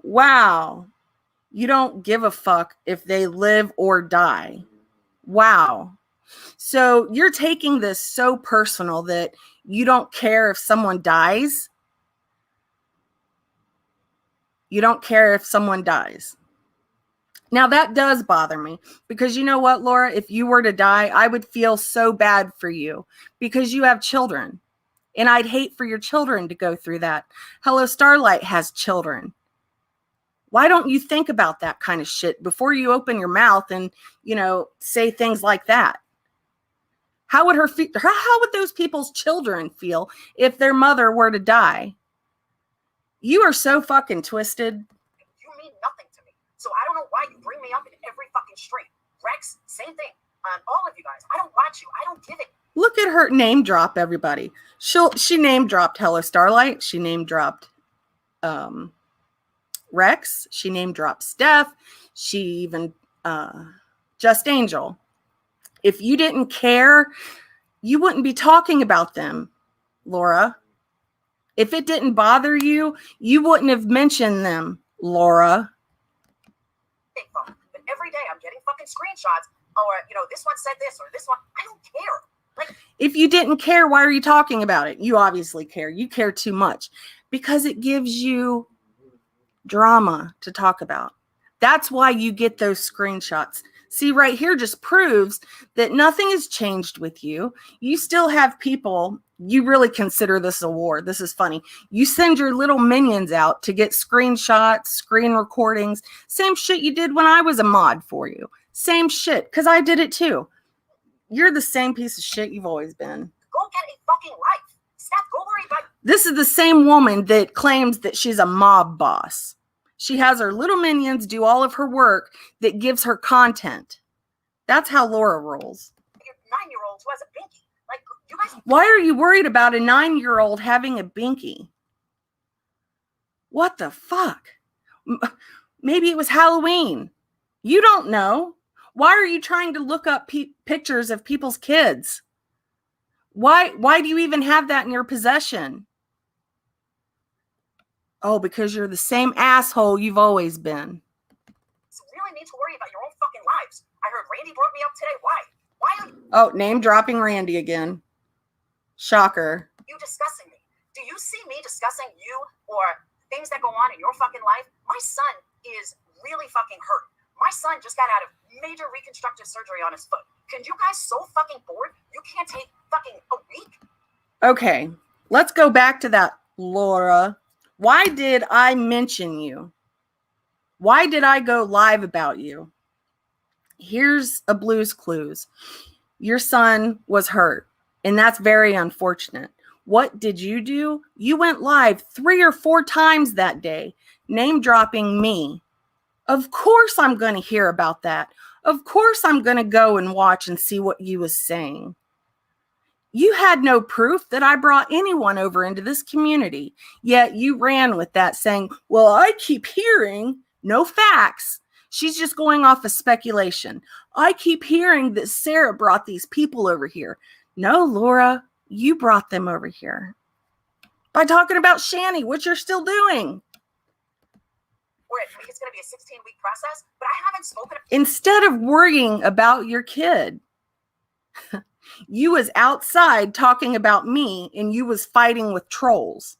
wow. You don't give a fuck if they live or die. Wow. So you're taking this so personal that you don't care if someone dies. You don't care if someone dies. Now that does bother me because you know what, Laura, if you were to die, I would feel so bad for you because you have children and I'd hate for your children to go through that. Hello Starlight has children. Why don't you think about that kind of shit before you open your mouth and, say things like that? How would how would those people's children feel if their mother were to die? You are so fucking twisted. You mean nothing to me. So I don't know why you bring me up in every fucking stream. Rex, same thing. All of you guys. I don't watch you. I don't give it. Look at her name drop everybody. She name dropped Hello Starlight. She name dropped Rex. She name dropped Steph. She even Just Angel. If you didn't care, you wouldn't be talking about them, Laura. If it didn't bother you, you wouldn't have mentioned them, Laura. But every day I'm getting fucking screenshots, or this one said this, or this one. I don't care. Like, if you didn't care, why are you talking about it? You obviously care. You care too much because it gives you drama to talk about. That's why you get those screenshots. See, right here just proves that nothing has changed with you. You still have people. You really consider this a war. This is funny. You send your little minions out to get screenshots, screen recordings. Same shit you did when I was a mod for you. Same shit, because I did it too. You're the same piece of shit you've always been. Go get a fucking life. Steph, go worry about... This is the same woman that claims that she's a mob boss. She has her little minions do all of her work that gives her content. That's how Laura rolls. Your 9-year-old who has a binky. Like, you guys... Why are you worried about a 9-year-old having a binky? What the fuck? Maybe it was Halloween. You don't know. Why are you trying to look up pictures of people's kids? Why do you even have that in your possession? Oh, because you're the same asshole you've always been. So you really need to worry about your own fucking lives. I heard Randy brought me up today. Why? Why are you... Oh, name dropping Randy again. Shocker. You discussing me. Do you see me discussing you or things that go on in your fucking life? My son is really fucking hurt. My son just got out of major reconstructive surgery on his foot. Can you guys so fucking bored? You can't take fucking a week? Okay, let's go back to that, Laura. Why did I mention you? Why did I go live about you? Here's a Blue's Clues. Your son was hurt, and that's very unfortunate. What did you do? You went live 3 or 4 times that day, name dropping me. Of course I'm going to hear about that. Of course I'm going to go and watch and see what you was saying. You had no proof that I brought anyone over into this community, yet you ran with that saying, well, I keep hearing, no facts. She's just going off of speculation. I keep hearing that Sarah brought these people over here. No, Laura, you brought them over here by talking about Shani, which you're still doing. It's going to be a 16-week process, but I haven't spoken. Instead of worrying about your kid, you was outside talking about me and you was fighting with trolls.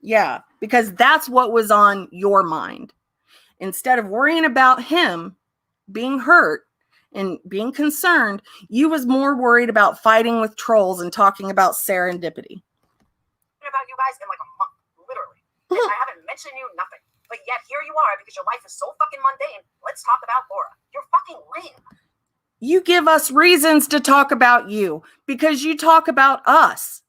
Yeah, because that's what was on your mind. Instead of worrying about him being hurt and being concerned, you was more worried about fighting with trolls and talking about serendipity. About you guys in like a month, literally. And I haven't mentioned you, nothing. But yet here you are because your life is so fucking mundane. Let's talk about Laura. You're fucking lame. You give us reasons to talk about you because you talk about us.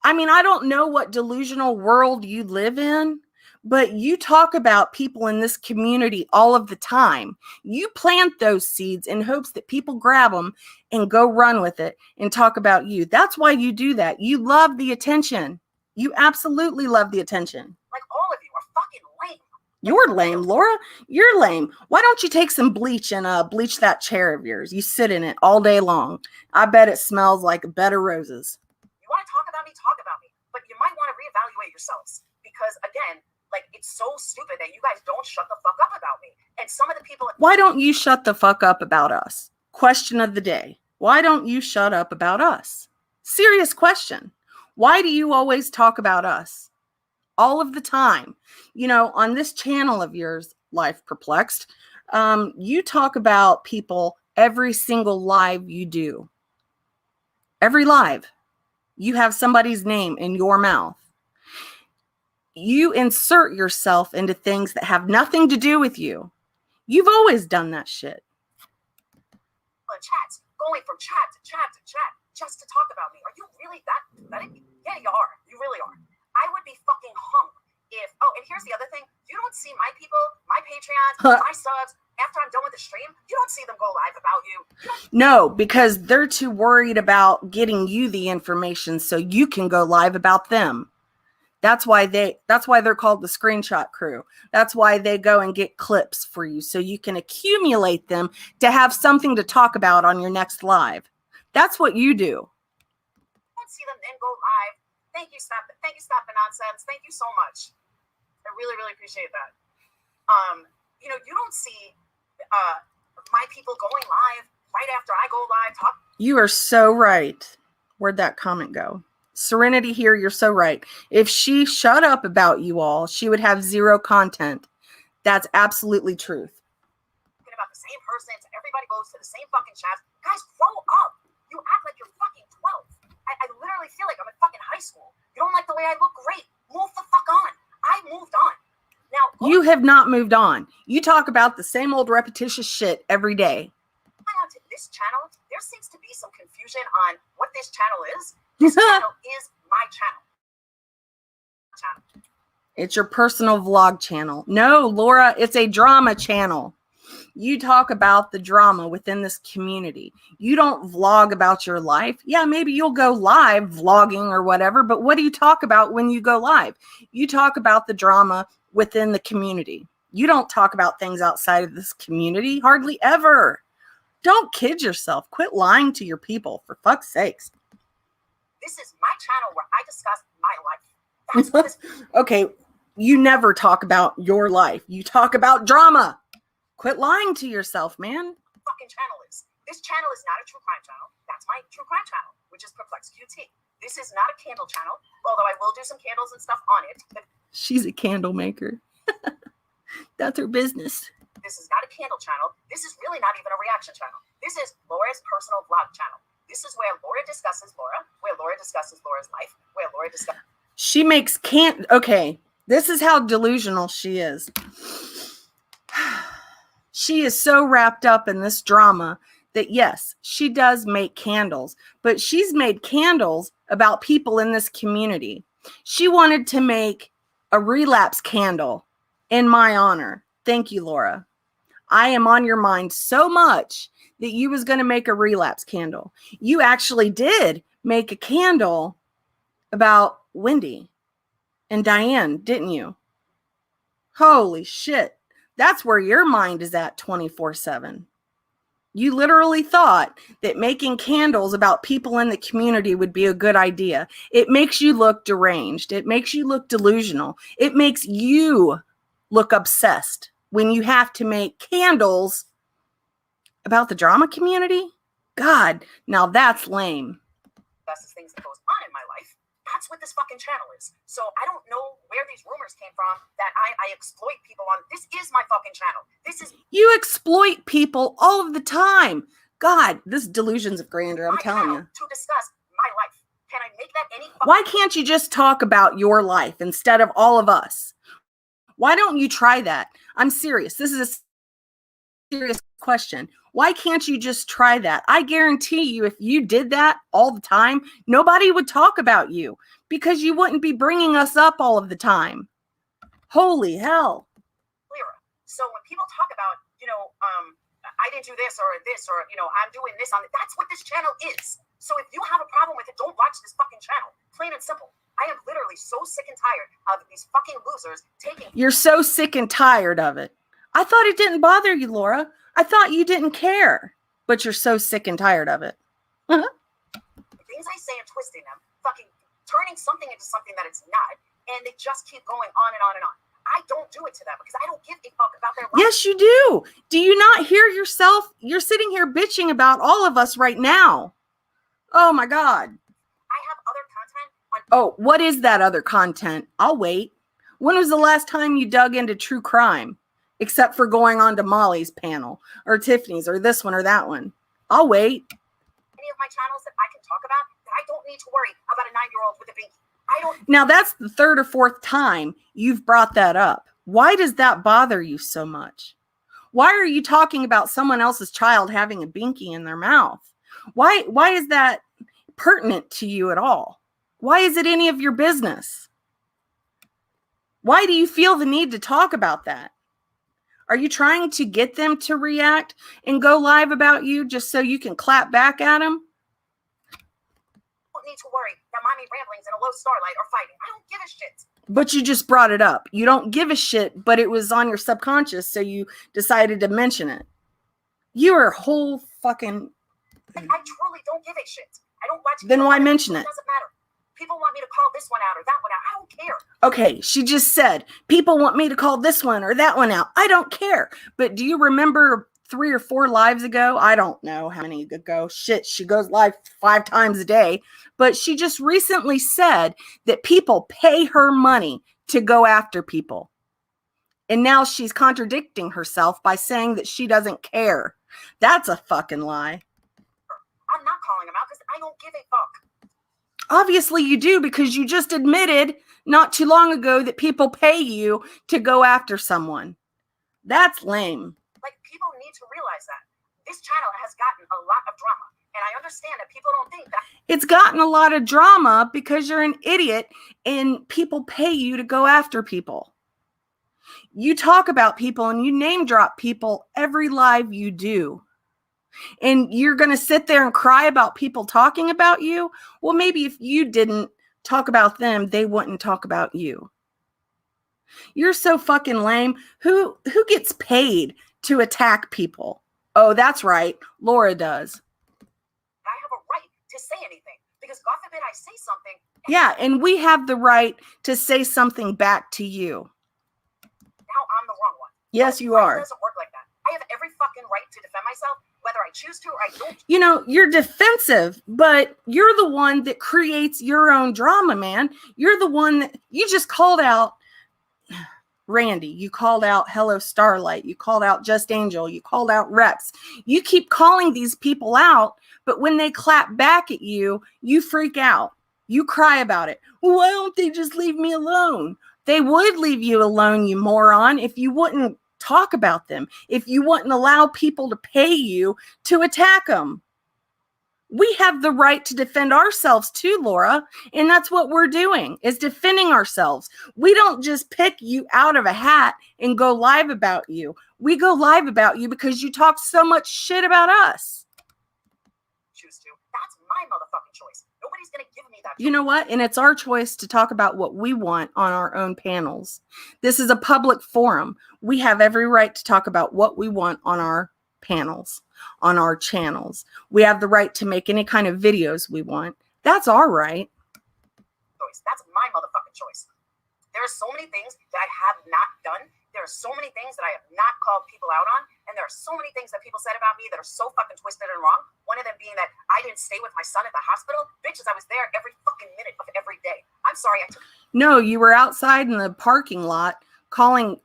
I mean, I don't know what delusional world you live in, but you talk about people in this community all of the time. You plant those seeds in hopes that people grab them and go run with it and talk about you. That's why you do that. You love the attention. You absolutely love the attention. Like all of you are fucking lame. You're lame, Laura. You're lame. Why don't you take some bleach and bleach that chair of yours? You sit in it all day long. I bet it smells like a bed of roses. You want to talk about me? Talk about me. But you might want to reevaluate yourselves. Because again, like, it's so stupid that you guys don't shut the fuck up about me. And some of the people... Why don't you shut the fuck up about us? Question of the day. Why don't you shut up about us? Serious question. Why do you always talk about us? All of the time. You know, on this channel of yours, Life Perplexed, you talk about people every single live you do. Every live. You have somebody's name in your mouth. You insert yourself into things that have nothing to do with you. You've always done that shit. Chats, going from chat to chat to chat just to talk about me. Are you really that pathetic? Yeah, you are. You really are. I would be fucking hung if, oh, and here's the other thing. You don't see my people, my Patreons, my subs, after I'm done with the stream, you don't see them go live about you. No, because they're too worried about getting you the information so you can go live about them. That's why they're called the screenshot crew. That's why they go and get clips for you so you can accumulate them to have something to talk about on your next live. That's what you do. I don't see them then go live. Thank you, Stop the Nonsense. Thank you so much. I really, really appreciate that. You know, you don't see my people going live right after I go live. You are so right. Where'd that comment go? Serenity here, you're so right. If she shut up about you all, she would have zero content. That's absolutely truth. About the same person, everybody goes to the same fucking chats. Guys, grow up. You act like you're fucking 12. I literally feel like I'm in fucking high school. You don't like the way I look? Great. Move the fuck on. I moved on. Now, you have not moved on. You talk about the same old repetitious shit every day. On to this channel, there seems to be some confusion on what this channel is. This channel is my channel. It's your personal vlog channel. No, Laura, it's a drama channel. You talk about the drama within this community. You don't vlog about your life. Yeah, maybe you'll go live vlogging or whatever, but what do you talk about when you go live? You talk about the drama within the community. You don't talk about things outside of this community, hardly ever. Don't kid yourself. Quit lying to your people, for fuck's sakes. This is my channel where I discuss my life. That's what this okay, you never talk about your life. You talk about drama. Quit lying to yourself, man. Fucking channel is. This channel is not a true crime channel. That's my true crime channel, which is Perplex QT. This is not a candle channel, although I will do some candles and stuff on it. She's a candle maker. That's her business. This is not a candle channel. This is really not even a reaction channel. This is Laura's personal vlog channel. This is where Laura discusses Laura, where Laura discusses Laura's life, where Laura discusses... She makes okay, this is how delusional she is. She is so wrapped up in this drama that yes, she does make candles, but she's made candles about people in this community. She wanted to make a relapse candle in my honor. Thank you, Laura. I am on your mind so much that you was going to make a relapse candle. You actually did make a candle about Wendy and Diane, didn't you? Holy shit. That's where your mind is at 24/7. You literally thought that making candles about people in the community would be a good idea. It makes you look deranged. It makes you look delusional. It makes you look obsessed when you have to make candles about the drama community. God, now that's lame. That's the things that goes on in my life. That's what this fucking channel is. So I don't know where these rumors came from that I exploit people on. This is my fucking channel. This is... You exploit people all of the time. God, this delusions of grandeur, I'm telling you. To discuss my life. Can I make that any... Why can't you just talk about your life instead of all of us? Why don't you try that? I'm serious. This is a serious question. Why can't you just try that? I guarantee you, if you did that all the time, nobody would talk about you because you wouldn't be bringing us up all of the time. Holy hell. So when people talk about, I didn't do this, or, I'm doing this on it, that's what this channel is. So if you have a problem with it, don't watch this fucking channel. Plain and simple. I am literally so sick and tired of these fucking losers taking... You're so sick and tired of it. I thought it didn't bother you, Laura. I thought you didn't care, but you're so sick and tired of it. The things I say and twisting them, fucking turning something into something that it's not, and they just keep going on and on and on. I don't do it to them because I don't give a fuck about their life. Yes, you do. Do you not hear yourself? You're sitting here bitching about all of us right now. Oh my God. I have other content on... Oh, what is that other content? I'll wait. When was the last time you dug into true crime? Except for going on to Molly's panel or Tiffany's or this one or that one. I'll wait. Any of my channels that I can talk about, that I don't need to worry about a 9-year-old with a binky. Now, that's the third or fourth time you've brought that up. Why does that bother you so much? Why are you talking about someone else's child having a binky in their mouth? Why is that pertinent to you at all? Why is it any of your business? Why do you feel the need to talk about that? Are you trying to get them to react and go live about you just so you can clap back at them? Don't need to worry that mommy ramblings and a low starlight are fighting. I don't give a shit. But you just brought it up. You don't give a shit, but it was on your subconscious, so you decided to mention it. You are whole fucking... I truly don't give a shit. I don't watch... Then why mention it? It doesn't matter. People want me to call this one out or that one out. I don't care. Okay, she just said, people want me to call this one or that one out. I don't care. But do you remember 3 or 4 lives ago? I don't know how many ago. Shit, she goes live 5 times a day. But she just recently said that people pay her money to go after people. And now she's contradicting herself by saying that she doesn't care. That's a fucking lie. I'm not calling them out because I don't give a fuck. Obviously you do, because you just admitted not too long ago that people pay you to go after someone. That's lame. Like, people need to realize that. This channel has gotten a lot of drama. And I understand that people don't think that. It's gotten a lot of drama because you're an idiot and people pay you to go after people. You talk about people and you name drop people every live you do. And you're going to sit there and cry about people talking about you? Well, maybe if you didn't talk about them, they wouldn't talk about you. You're so fucking lame. Who gets paid to attack people? Oh, that's right. Laura does. I have a right to say anything because God forbid I say something. Yeah, and we have the right to say something back to you. Now I'm the wrong one. Yes, you are. It doesn't work like that. I have every fucking right to defend myself, whether I choose to or I don't. You know, you're defensive, but you're the one that creates your own drama, man. You're the one that you just called out Randy. You called out Hello Starlight. You called out Just Angel. You called out Rex. You keep calling these people out, but when they clap back at you, you freak out. You cry about it. Well, why don't they just leave me alone? They would leave you alone, you moron, if you wouldn't talk about them, if you wouldn't allow people to pay you to attack them. We have the right to defend ourselves too, Laura, and that's what we're doing, is defending ourselves. We don't just pick you out of a hat and go live about you. We go live about you because you talk so much shit about us. Choose to. That's my motherfucking choice. Nobody's going to give me that choice. You know what? And it's our choice to talk about what we want on our own panels. This is a public forum. We have every right to talk about what we want on our panels, on our channels. We have the right to make any kind of videos we want. That's our right. That's my motherfucking choice. There are so many things that I have not done. There are so many things that I have not called people out on. And there are so many things that people said about me that are so fucking twisted and wrong. One of them being that I didn't stay with my son at the hospital. Bitches, I was there every fucking minute of every day. I'm sorry. No, you were outside in the parking lot telling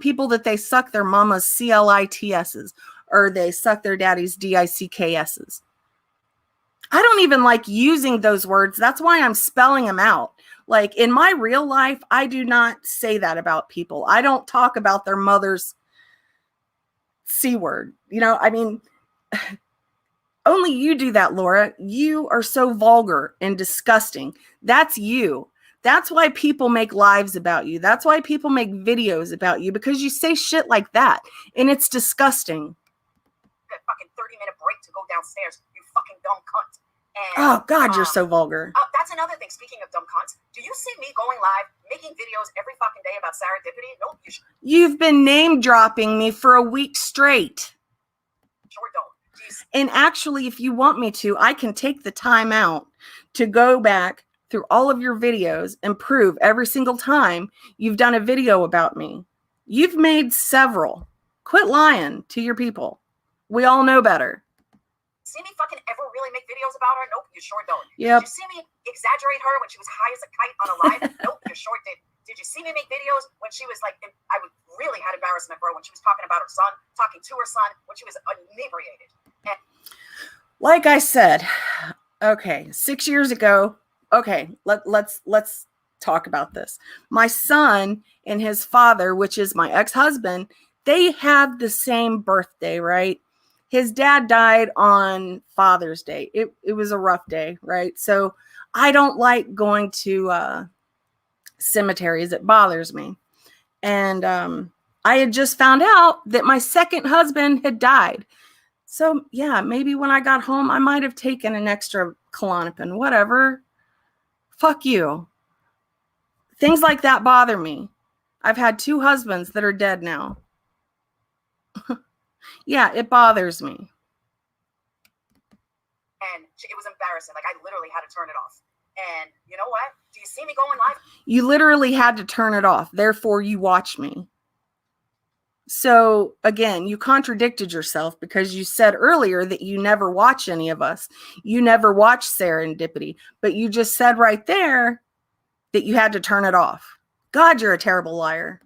people that they suck their mama's CLITSs or they suck their daddy's DICKSs. I don't even like using those words. That's why I'm spelling them out. Like in my real life, I do not say that about people. I don't talk about their mother's C word. You know, I mean, only you do that, Laura. You are so vulgar and disgusting. That's you. That's why people make lives about you. That's why people make videos about you, because you say shit like that. And it's disgusting. A fucking 30-minute break to go downstairs, you fucking dumb cunt. And, oh, God, you're so vulgar. That's another thing. Speaking of dumb cunts, do you see me going live, making videos every fucking day about serendipity? Nope. You've been name dropping me for a week straight. Sure don't. Jeez. And actually, if you want me to, I can take the time out to go back through all of your videos and prove every single time you've done a video about me. You've made several. Quit lying to your people. We all know better. See me fucking ever really make videos about her? Nope, you sure don't. Yep. Did you see me exaggerate her when she was high as a kite on a live? Nope, you sure did. Did you see me make videos when she was like, really had embarrassment for her when she was talking about her son, talking to her son, when she was inebriated. And like I said, okay, 6 years ago, okay, let's talk about this. My son and his father, which is my ex-husband, they have the same birthday, right? His dad died on Father's Day. It was a rough day, right? So I don't like going to cemeteries. It bothers me. And I had just found out that my second husband had died. So yeah, maybe when I got home, I might have taken an extra Klonopin, whatever. Fuck you. Things like that bother me. I've had 2 husbands that are dead now. Yeah, it bothers me. And it was embarrassing. Like, I literally had to turn it off. And you know what? Do you see me going live? You literally had to turn it off. Therefore, you watch me. So again, you contradicted yourself because you said earlier that you never watch any of us. You never watch Serendipity, but you just said right there that you had to turn it off. God, you're a terrible liar.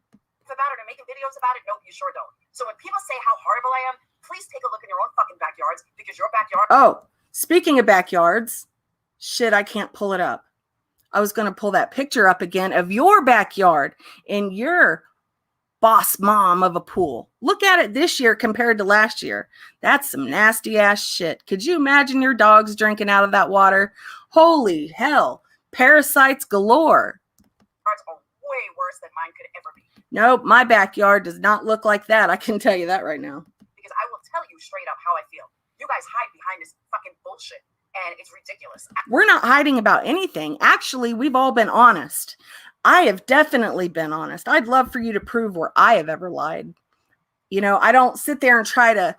About it or making videos about it? No, you sure don't. So when people say how horrible I am, please take a look in your own fucking backyards, because your backyard. Oh, speaking of backyards, shit, I can't pull it up. I was going to pull that picture up again of your backyard in your boss mom of a pool. Look at it this year compared to last year. That's some nasty ass shit. Could you imagine your dogs drinking out of that water? Holy hell. Parasites galore. Are way worse than mine could ever be. Nope, my backyard does not look like that. I can tell you that right now. Because I will tell you straight up how I feel. You guys hide behind this fucking bullshit, and it's ridiculous. We're not hiding about anything. Actually, we've all been honest. I have definitely been honest. I'd love for you to prove where I have ever lied. You know, I don't sit there and try to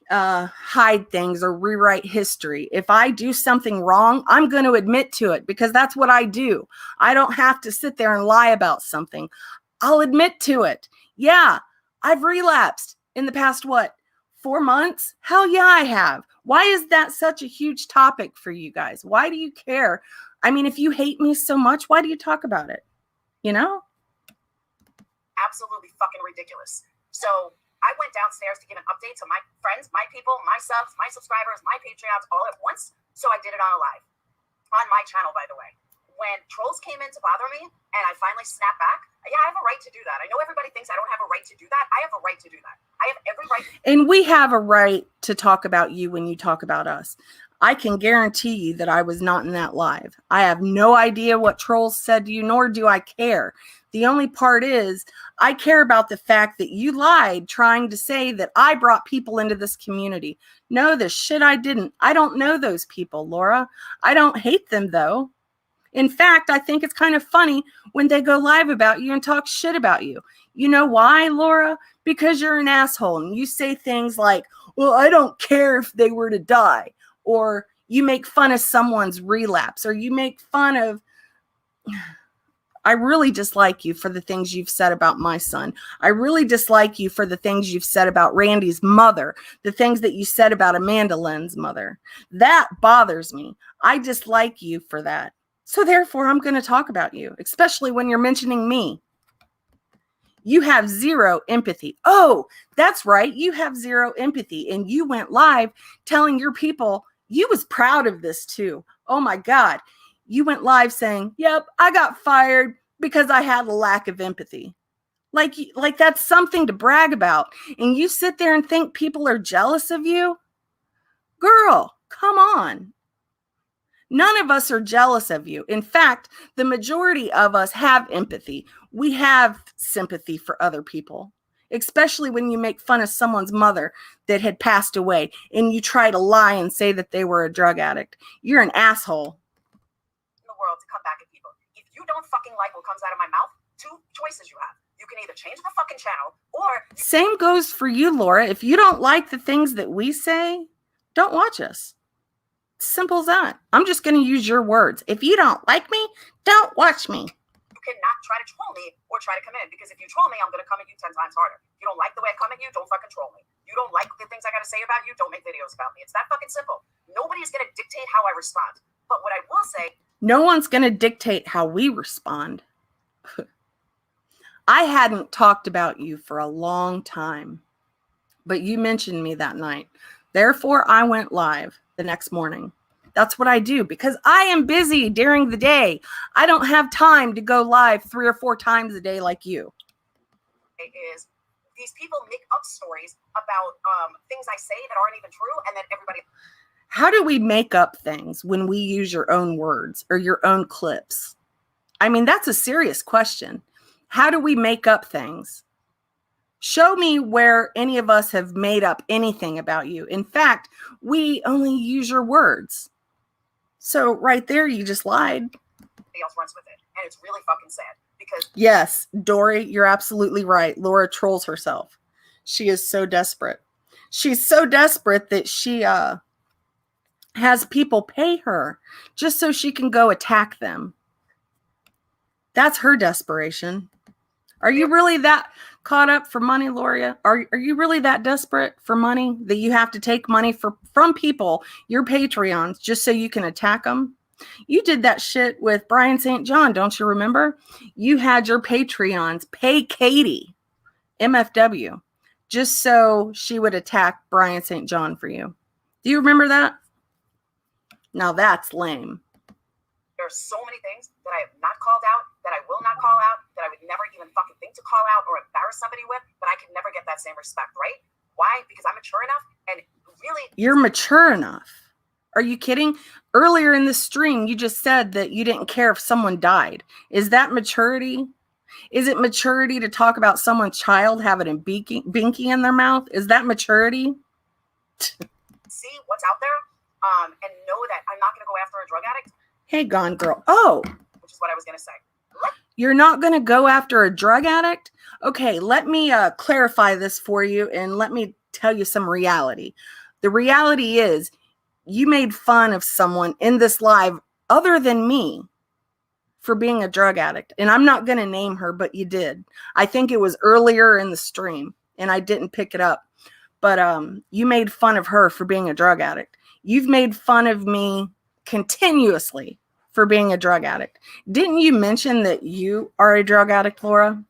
hide things or rewrite history. If I do something wrong, I'm going to admit to it because that's what I do. I don't have to sit there and lie about something. I'll admit to it. Yeah, I've relapsed in the past, 4 months? Hell yeah, I have. Why is that such a huge topic for you guys? Why do you care? I mean, if you hate me so much, why do you talk about it? You know? Absolutely fucking ridiculous. So I went downstairs to give an update to my friends, my people, my subs, my subscribers, my Patreons all at once. So I did it on a live. On my channel, by the way. When trolls came in to bother me and I finally snapped back, yeah, I have a right to do that. I know everybody thinks I don't have a right to do that. I have a right to do that. I have every right. And we have a right to talk about you when you talk about us. I can guarantee you that I was not in that live. I have no idea what trolls said to you, nor do I care. The only part is I care about the fact that you lied trying to say that I brought people into this community. No, the shit I didn't. I don't know those people, Laura. I don't hate them, though. In fact, I think it's kind of funny when they go live about you and talk shit about you. You know why, Laura? Because you're an asshole and you say things like, well, I don't care if they were to die. Or you make fun of someone's relapse. Or you make fun of... I really dislike you for the things you've said about my son. I really dislike you for the things you've said about Randy's mother. The things that you said about Amanda Lynn's mother. That bothers me. I dislike you for that. So therefore, I'm going to talk about you, especially when you're mentioning me. You have zero empathy. Oh, that's right. You have zero empathy. And you went live telling your people, you was proud of this too. Oh my God. You went live saying, yep, I got fired because I had a lack of empathy. Like that's something to brag about. And you sit there and think people are jealous of you? Girl, come on. None of us are jealous of you. In fact, the majority of us have empathy. We have sympathy for other people, especially when you make fun of someone's mother that had passed away and you try to lie and say that they were a drug addict. You're an asshole. In the world to come back at people. If you don't fucking like what comes out of my mouth, 2 choices you have. You can either change the fucking channel or... Same goes for you, Laura. If you don't like the things that we say, don't watch us. Simple as that. I'm just going to use your words. If you don't like me, don't watch me. You cannot try to troll me or try to come in, because if you troll me, I'm going to come at you 10 times harder. You don't like the way I come at you, don't fucking troll me. You don't like the things I got to say about you, don't make videos about me. It's that fucking simple. Nobody's going to dictate how I respond. But what I will say... No one's going to dictate how we respond. I hadn't talked about you for a long time, but you mentioned me that night. Therefore, I went live the next morning. That's what I do because I am busy during the day. I don't have time to go live 3 or 4 times a day like you. Is these people make up stories about things I say that aren't even true, and then everybody. How do we make up things when we use your own words or your own clips? I mean, that's a serious question. How do we make up things? Show me where any of us have made up anything about you. In fact, we only use your words. So right there, you just lied. Else runs with it, and it's really fucking sad because. Yes, Dory, you're absolutely right. Laura trolls herself. She is so desperate. She's so desperate that she has people pay her just so she can go attack them. That's her desperation. Are you really that caught up for money, Laura? Are you really that desperate for money that you have to take money from people, your Patreons, just so you can attack them? You did that shit with Brian St. John, don't you remember? You had your Patreons pay Katie, MFW, just so she would attack Brian St. John for you. Do you remember that? Now that's lame. There are so many things that I have not called out, that I will not call out, that I would never even fucking think to call out or embarrass somebody with, but I could never get that same respect, right? Why? Because I'm mature enough, and really... You're mature enough. Are you kidding? Earlier in the stream, you just said that you didn't care if someone died. Is that maturity? Is it maturity to talk about someone's child having a binky in their mouth? Is that maturity? See what's out there, and know that I'm not going to go after a drug addict. Hey, Gone Girl. Oh. Which is what I was going to say. You're not going to go after a drug addict? Okay, let me clarify this for you, and let me tell you some reality. The reality is you made fun of someone in this live other than me for being a drug addict. And I'm not going to name her, but you did. I think it was earlier in the stream, and I didn't pick it up. But you made fun of her for being a drug addict. You've made fun of me continuously for being a drug addict. Didn't you mention that you are a drug addict, Laura?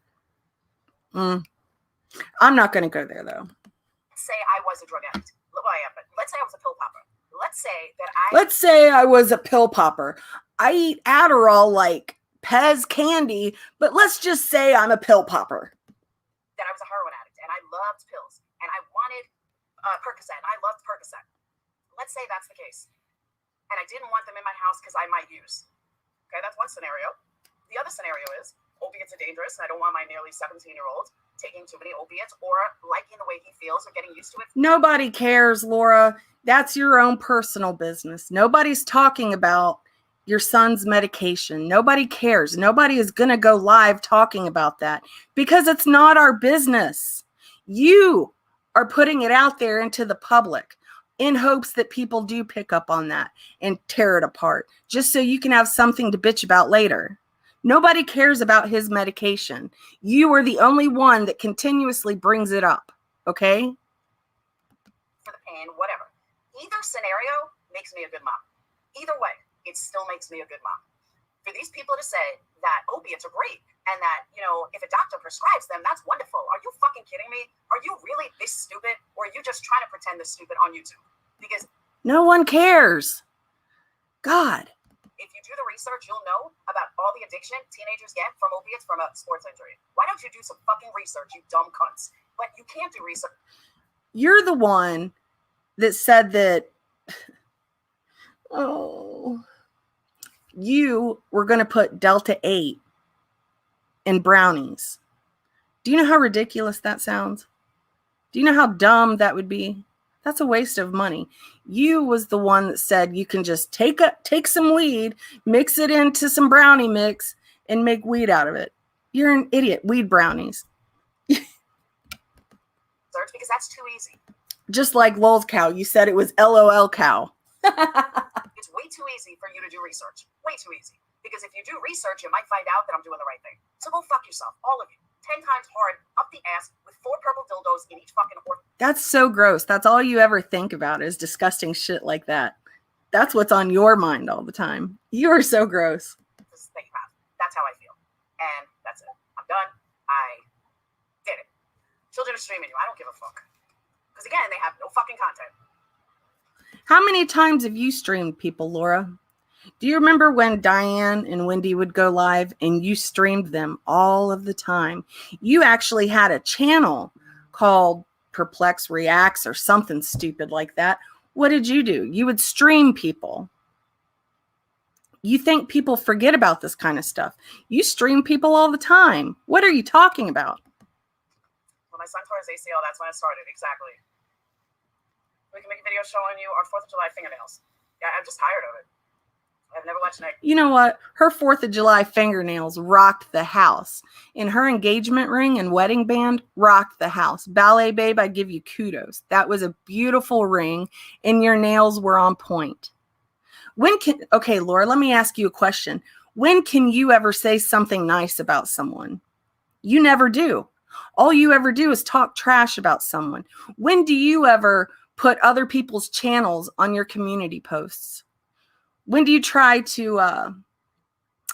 I'm not going to go there, though. Say I was a drug addict. Well, I am, but let's say I was a pill popper. Let's say I was a pill popper. I eat Adderall like Pez candy, but let's just say I'm a pill popper. That I was a heroin addict, and I loved pills, and I wanted Percocet, and I loved Percocet. Let's say that's the case. And I didn't want them in my house because I might use. Okay, that's one scenario. The other scenario is opiates are dangerous, and I don't want my nearly 17-year-old taking too many opiates or liking the way he feels or getting used to it. Nobody cares, Laura. That's your own personal business. Nobody's talking about your son's medication. Nobody cares. Nobody is going to go live talking about that because it's not our business. You are putting it out there into the public in hopes that people do pick up on that and tear it apart, just so you can have something to bitch about later. Nobody cares about his medication. You are the only one that continuously brings it up, okay? For the pain, whatever. Either scenario makes me a good mom. Either way, it still makes me a good mom. For these people to say that opiates are great and that, you know, if a doctor prescribes them, that's wonderful. Are you fucking kidding me? Are you really this stupid? Or are you just trying to pretend this stupid on YouTube? Because no one cares. God. If you do the research, you'll know about all the addiction teenagers get from opiates from a sports injury. Why don't you do some fucking research, you dumb cunts? But you can't do research. You're the one that said that, you were going to put Delta 8 in brownies. Do you know how ridiculous that sounds? Do you know how dumb that would be? That's a waste of money. You was the one that said you can just take some weed, mix it into some brownie mix, and make weed out of it. You're an idiot. Weed brownies. Because that's too easy. Just like Lol's cow. You said it was LOL cow. It's way too easy for you to do research. Way too easy. Because if you do research, you might find out that I'm doing the right thing. So go fuck yourself, all of you. 10 times hard, up the ass, with 4 purple dildos in each fucking horse. That's so gross. That's all you ever think about is disgusting shit like that. That's what's on your mind all the time. You are so gross. Just think about it. That's how I feel. And that's it. I'm done. I did it. Children are streaming you. I don't give a fuck. Because again, they have no fucking content. How many times have you streamed people, Laura? Do you remember when Diane and Wendy would go live and you streamed them all of the time? You actually had a channel called Perplex Reacts or something stupid like that. What did you do? You would stream people. You think people forget about this kind of stuff. You stream people all the time. What are you talking about? When my son tore his ACL, that's when it started. Exactly. We can make a video showing you our 4th of July fingernails. Yeah, I'm just tired of it. I've never watched Nick. You know what? Her 4th of July fingernails rocked the house. And her engagement ring and wedding band rocked the house. Ballet Babe, I give you kudos. That was a beautiful ring, and your nails were on point. Okay, Laura, let me ask you a question. When can you ever say something nice about someone? You never do. All you ever do is talk trash about someone. When do you ever put other people's channels on your community posts? When do you try to,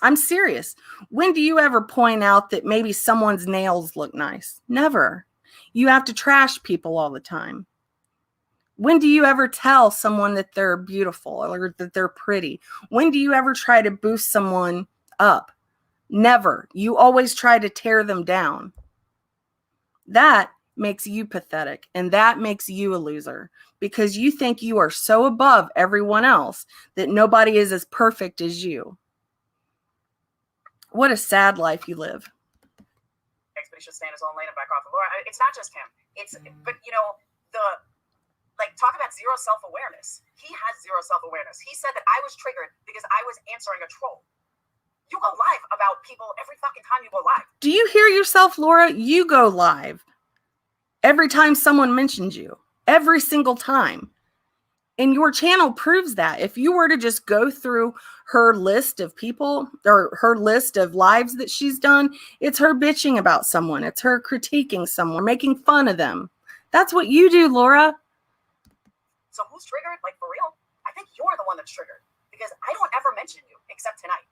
I'm serious. When do you ever point out that maybe someone's nails look nice? Never. You have to trash people all the time. When do you ever tell someone that they're beautiful or that they're pretty? When do you ever try to boost someone up? Never. You always try to tear them down. That makes you pathetic, and that makes you a loser because you think you are so above everyone else that nobody is as perfect as you. What a sad life you live. But he should stay in his own lane and back off of Laura. It's not just him. But you know, talk about zero self-awareness. He has zero self-awareness. He said that I was triggered because I was answering a troll. You go live about people every fucking time you go live. Do you hear yourself, Laura? You go live every time someone mentions you. Every single time. And your channel proves that. If you were to just go through her list of people or her list of lives that she's done, it's her bitching about someone. It's her critiquing someone, making fun of them. That's what you do, Laura. So who's triggered? Like, for real? I think you're the one that's triggered because I don't ever mention you except tonight.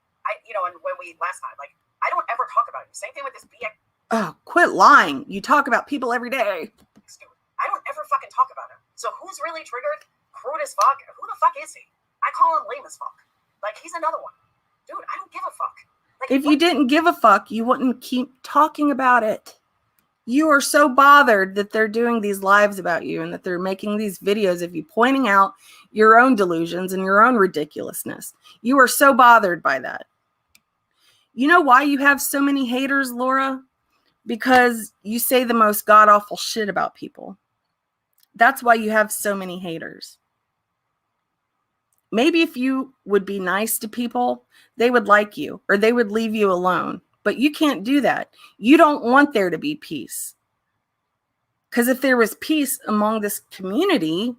And when we last time, like, I don't ever talk about you. Same thing with this BX. Oh, quit lying. You talk about people every day. I don't ever fucking talk about him. So who's really triggered? Crude as fuck. Who the fuck is he? I call him lame as fuck. Like, he's another one. Dude, I don't give a fuck. Like, if you didn't give a fuck, you wouldn't keep talking about it. You are so bothered that they're doing these lives about you and that they're making these videos of you pointing out your own delusions and your own ridiculousness. You are so bothered by that. You know why you have so many haters, Laura? Because you say the most god-awful shit about people. That's why you have so many haters. Maybe if you would be nice to people, they would like you or they would leave you alone. But you can't do that. You don't want there to be peace. Because if there was peace among this community,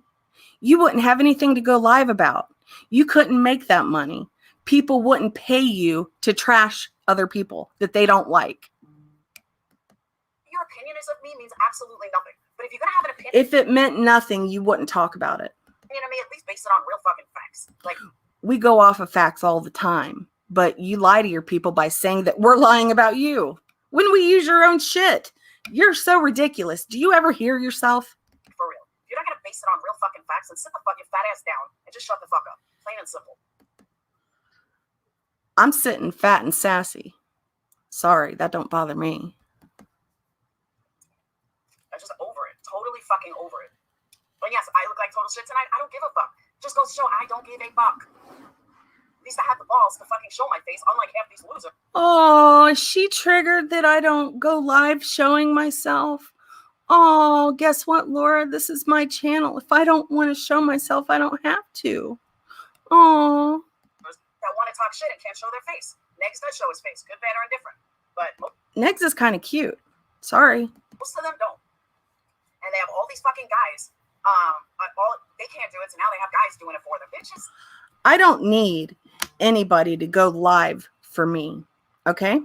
you wouldn't have anything to go live about. You couldn't make that money. People wouldn't pay you to trash other people that they don't like. Your opinion is of me means absolutely nothing. But if you're going to have an opinion... If it meant nothing, you wouldn't talk about it. You know, at least base it on real fucking facts. Like, we go off of facts all the time. But you lie to your people by saying that we're lying about you. When we use your own shit. You're so ridiculous. Do you ever hear yourself? For real. If you're not going to base it on real fucking facts, then sit the fucking fat ass down and just shut the fuck up. Plain and simple. I'm sitting fat and sassy. Sorry, that don't bother me. I'm just over it. Totally fucking over it. But yes, I look like total shit tonight. I don't give a fuck. Just goes to show I don't give a fuck. At least I have the balls to fucking show my face, unlike half these losers. Oh, is she triggered that I don't go live showing myself? Oh, guess what, Laura? This is my channel. If I don't want to show myself, I don't have to. Oh. That want to talk shit and can't show their face. Negs does show his face, good, bad, or indifferent. But Negs is kind of cute. Sorry. Most of them don't. And they have all these fucking guys. They can't do it, so now they have guys doing it for them. Bitches. I don't need anybody to go live for me. Okay?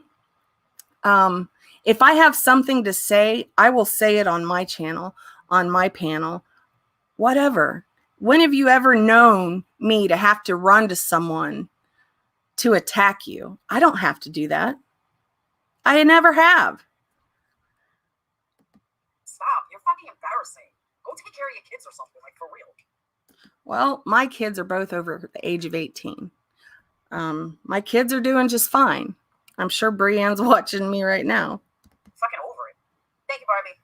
If I have something to say, I will say it on my channel, on my panel, whatever. When have you ever known me to have to run to someone to attack you? I don't have to do that. I never have. Stop. You're fucking embarrassing. Go take care of your kids or something, like, for real. Well, my kids are both over the age of 18. My kids are doing just fine. I'm sure Brienne's watching me right now. Fucking over it. Thank you, Barbie.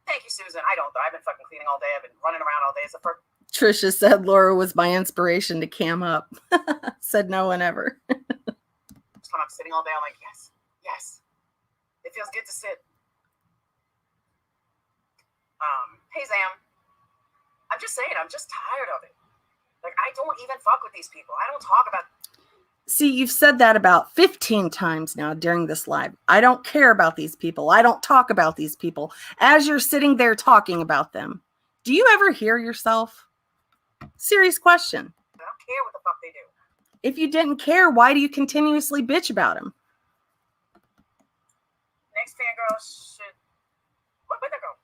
Thank you, Susan. I don't, though. I've been fucking cleaning all day. I've been running around all day. It's the first. Trisha said Laura was my inspiration to cam up. Said no one ever. Time I'm sitting all day, I'm like, yes, yes. It feels good to sit. Hey, Zam. I'm just saying, I'm just tired of it. Like, I don't even fuck with these people. I don't talk about. See, you've said that about 15 times now during this live. I don't care about these people. I don't talk about these people. As you're sitting there talking about them, do you ever hear yourself? Serious question. I don't care what the fuck they do. If you didn't care, why do you continuously bitch about them? Next fangirl should. Where'd that go?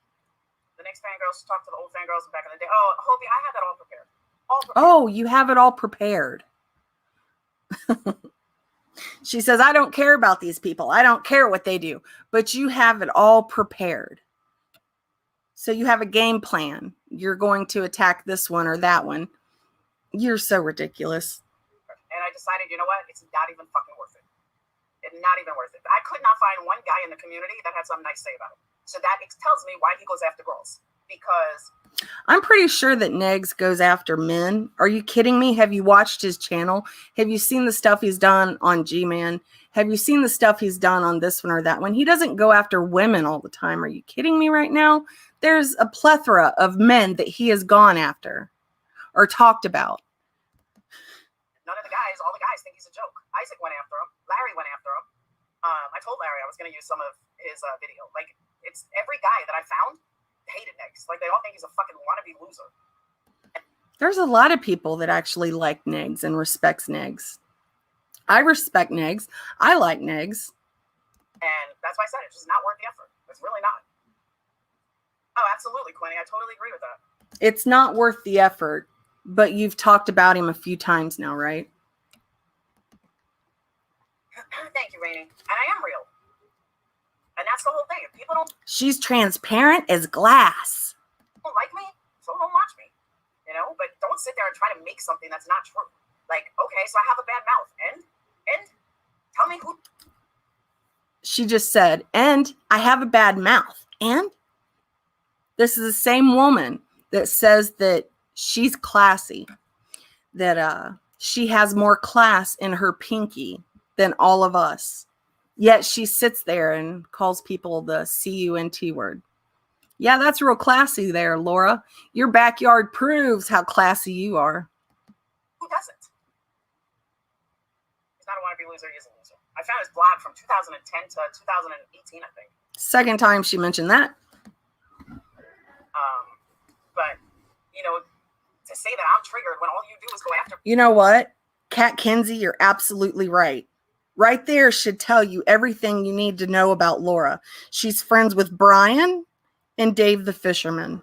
The next fangirl should talk to the old fangirls back in the day. Oh, Hobie, I had that all prepared. Oh, you have it all prepared. She says, I don't care about these people. I don't care what they do. But you have it all prepared. So you have a game plan. You're going to attack this one or that one. You're so ridiculous. And I decided, you know what? It's not even fucking worth it. It's not even worth it. I could not find one guy in the community that had something nice to say about him. So that tells me why he goes after girls. Because I'm pretty sure that Negs goes after men. Are you kidding me? Have you watched his channel? Have you seen the stuff he's done on G-Man? Have you seen the stuff he's done on this one or that one? He doesn't go after women all the time. Are you kidding me right now? There's a plethora of men that he has gone after or talked about. None of the guys, all the guys think he's a joke. Isaac went after him. Larry went after him. I told Larry I was going to use some of his video. Like, it's every guy that I found hated Negs. Like, they all think he's a fucking wannabe loser. There's a lot of people that actually like Negs and respects Negs. I respect Negs. I like Negs. And that's why I said it's just not worth the effort. It's really not. Oh, absolutely, Quinny. I totally agree with that. It's not worth the effort, but you've talked about him a few times now, right? Thank you, Rainey. And I am real. And that's the whole thing. If people don't She's transparent as glass. like me, so don't watch me. You know, but don't sit there and try to make something that's not true. Like, okay, so I have a bad mouth, and tell me who. She just said, and I have a bad mouth. And this is the same woman that says that she's classy, that she has more class in her pinky than all of us. Yet she sits there and calls people the C-U-N-T word. Yeah, that's real classy there, Laura. Your backyard proves how classy you are. Who doesn't? He's not a wannabe loser. He is a loser. I found his blog from 2010 to 2018, I think. Second time she mentioned that. But, you know, to say that I'm triggered when all you do is go after. You know what? Kat Kinsey, you're absolutely right. Right there should tell you everything you need to know about Laura. She's friends with Brian and Dave the Fisherman.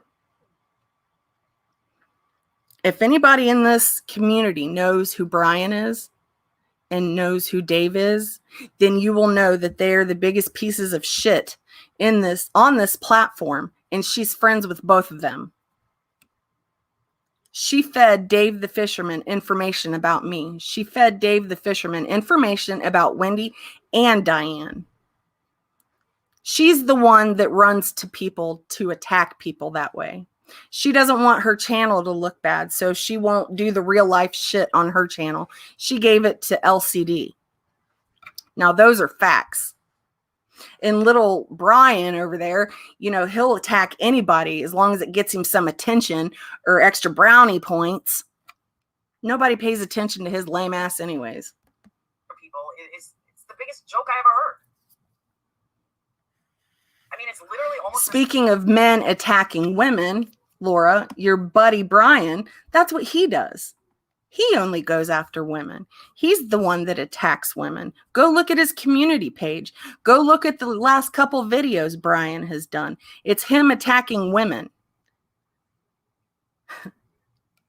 If anybody in this community knows who Brian is and knows who Dave is, then you will know that they're the biggest pieces of shit on this platform, and she's friends with both of them. She fed Dave the Fisherman information about me. She fed Dave the Fisherman information about Wendy and Diane. She's the one that runs to people to attack people that way. She doesn't want her channel to look bad, so she won't do the real life shit on her channel. She gave it to LCD. Now, those are facts. And little Brian over there, you know, he'll attack anybody as long as it gets him some attention or extra brownie points. Nobody pays attention to his lame ass anyways. For people, it's the biggest joke I ever heard. I mean, it's literally almost. Speaking of men attacking women, Laura, your buddy Brian, that's what he does. He only goes after women. He's the one that attacks women. Go look at his community page. Go look at the last couple videos Brian has done. It's him attacking women.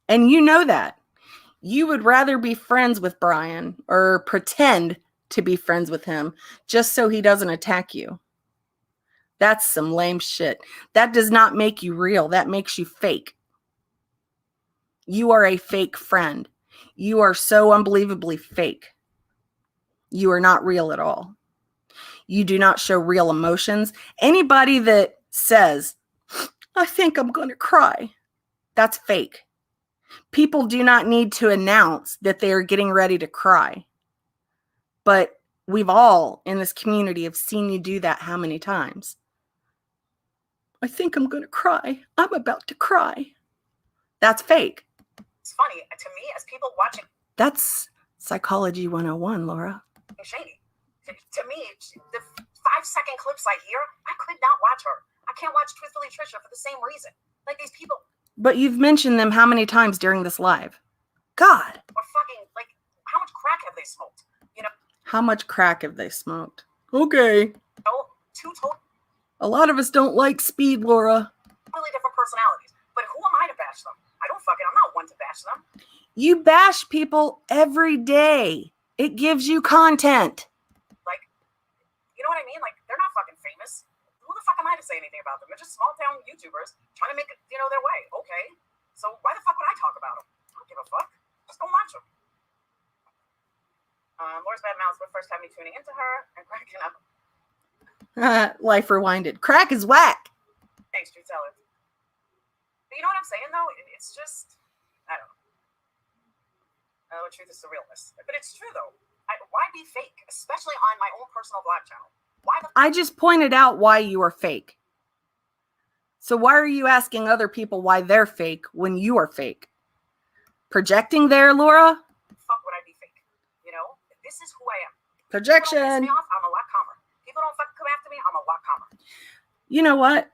And you know that. You would rather be friends with Brian or pretend to be friends with him just so he doesn't attack you. That's some lame shit. That does not make you real. That makes you fake. You are a fake friend. You are so unbelievably fake. You are not real at all. You do not show real emotions. Anybody that says, I think I'm going to cry, that's fake. People do not need to announce that they are getting ready to cry. But we've all in this community have seen you do that how many times? I think I'm going to cry. I'm about to cry. That's fake. It's funny to me as people watching. That's psychology 101, Laura. Shady. To me, the 5-second clips I hear, I could not watch her. I can't watch Truthfully Trisha for the same reason. Like these people. But you've mentioned them how many times during this live? God. Or fucking, like, how much crack have they smoked? You know? How much crack have they smoked? Okay. Oh, two total. A lot of us don't like speed, Laura. Totally different personalities. But who am I to bash them? I'm not one to bash them. You bash people every day. It gives you content. Like, you know what I mean? Like, they're not fucking famous. Who the fuck am I to say anything about them? They're just small town YouTubers trying to make it, their way. Okay. So why the fuck would I talk about them? I don't give a fuck. Just don't watch them. Laura's bad mouth the first time me tuning into her and cracking up. Life Rewinded. Crack is whack. Thanks, Truth Teller. But you know what I'm saying, though? It's just, I don't know. Truth is the realness. But it's true, though. Why be fake? Especially on my own personal vlog channel. I just pointed out why you are fake. So why are you asking other people why they're fake when you are fake? Projecting there, Laura? Fuck would I be fake? This is who I am. Projection. People don't piss me off, I'm a lot calmer. People don't fucking come after me, I'm a lot calmer. You know what?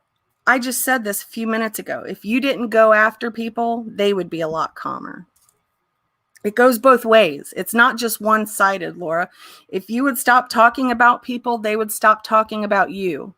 I just said this a few minutes ago. If you didn't go after people, they would be a lot calmer. It goes both ways. It's not just one-sided, Laura. If you would stop talking about people, they would stop talking about you.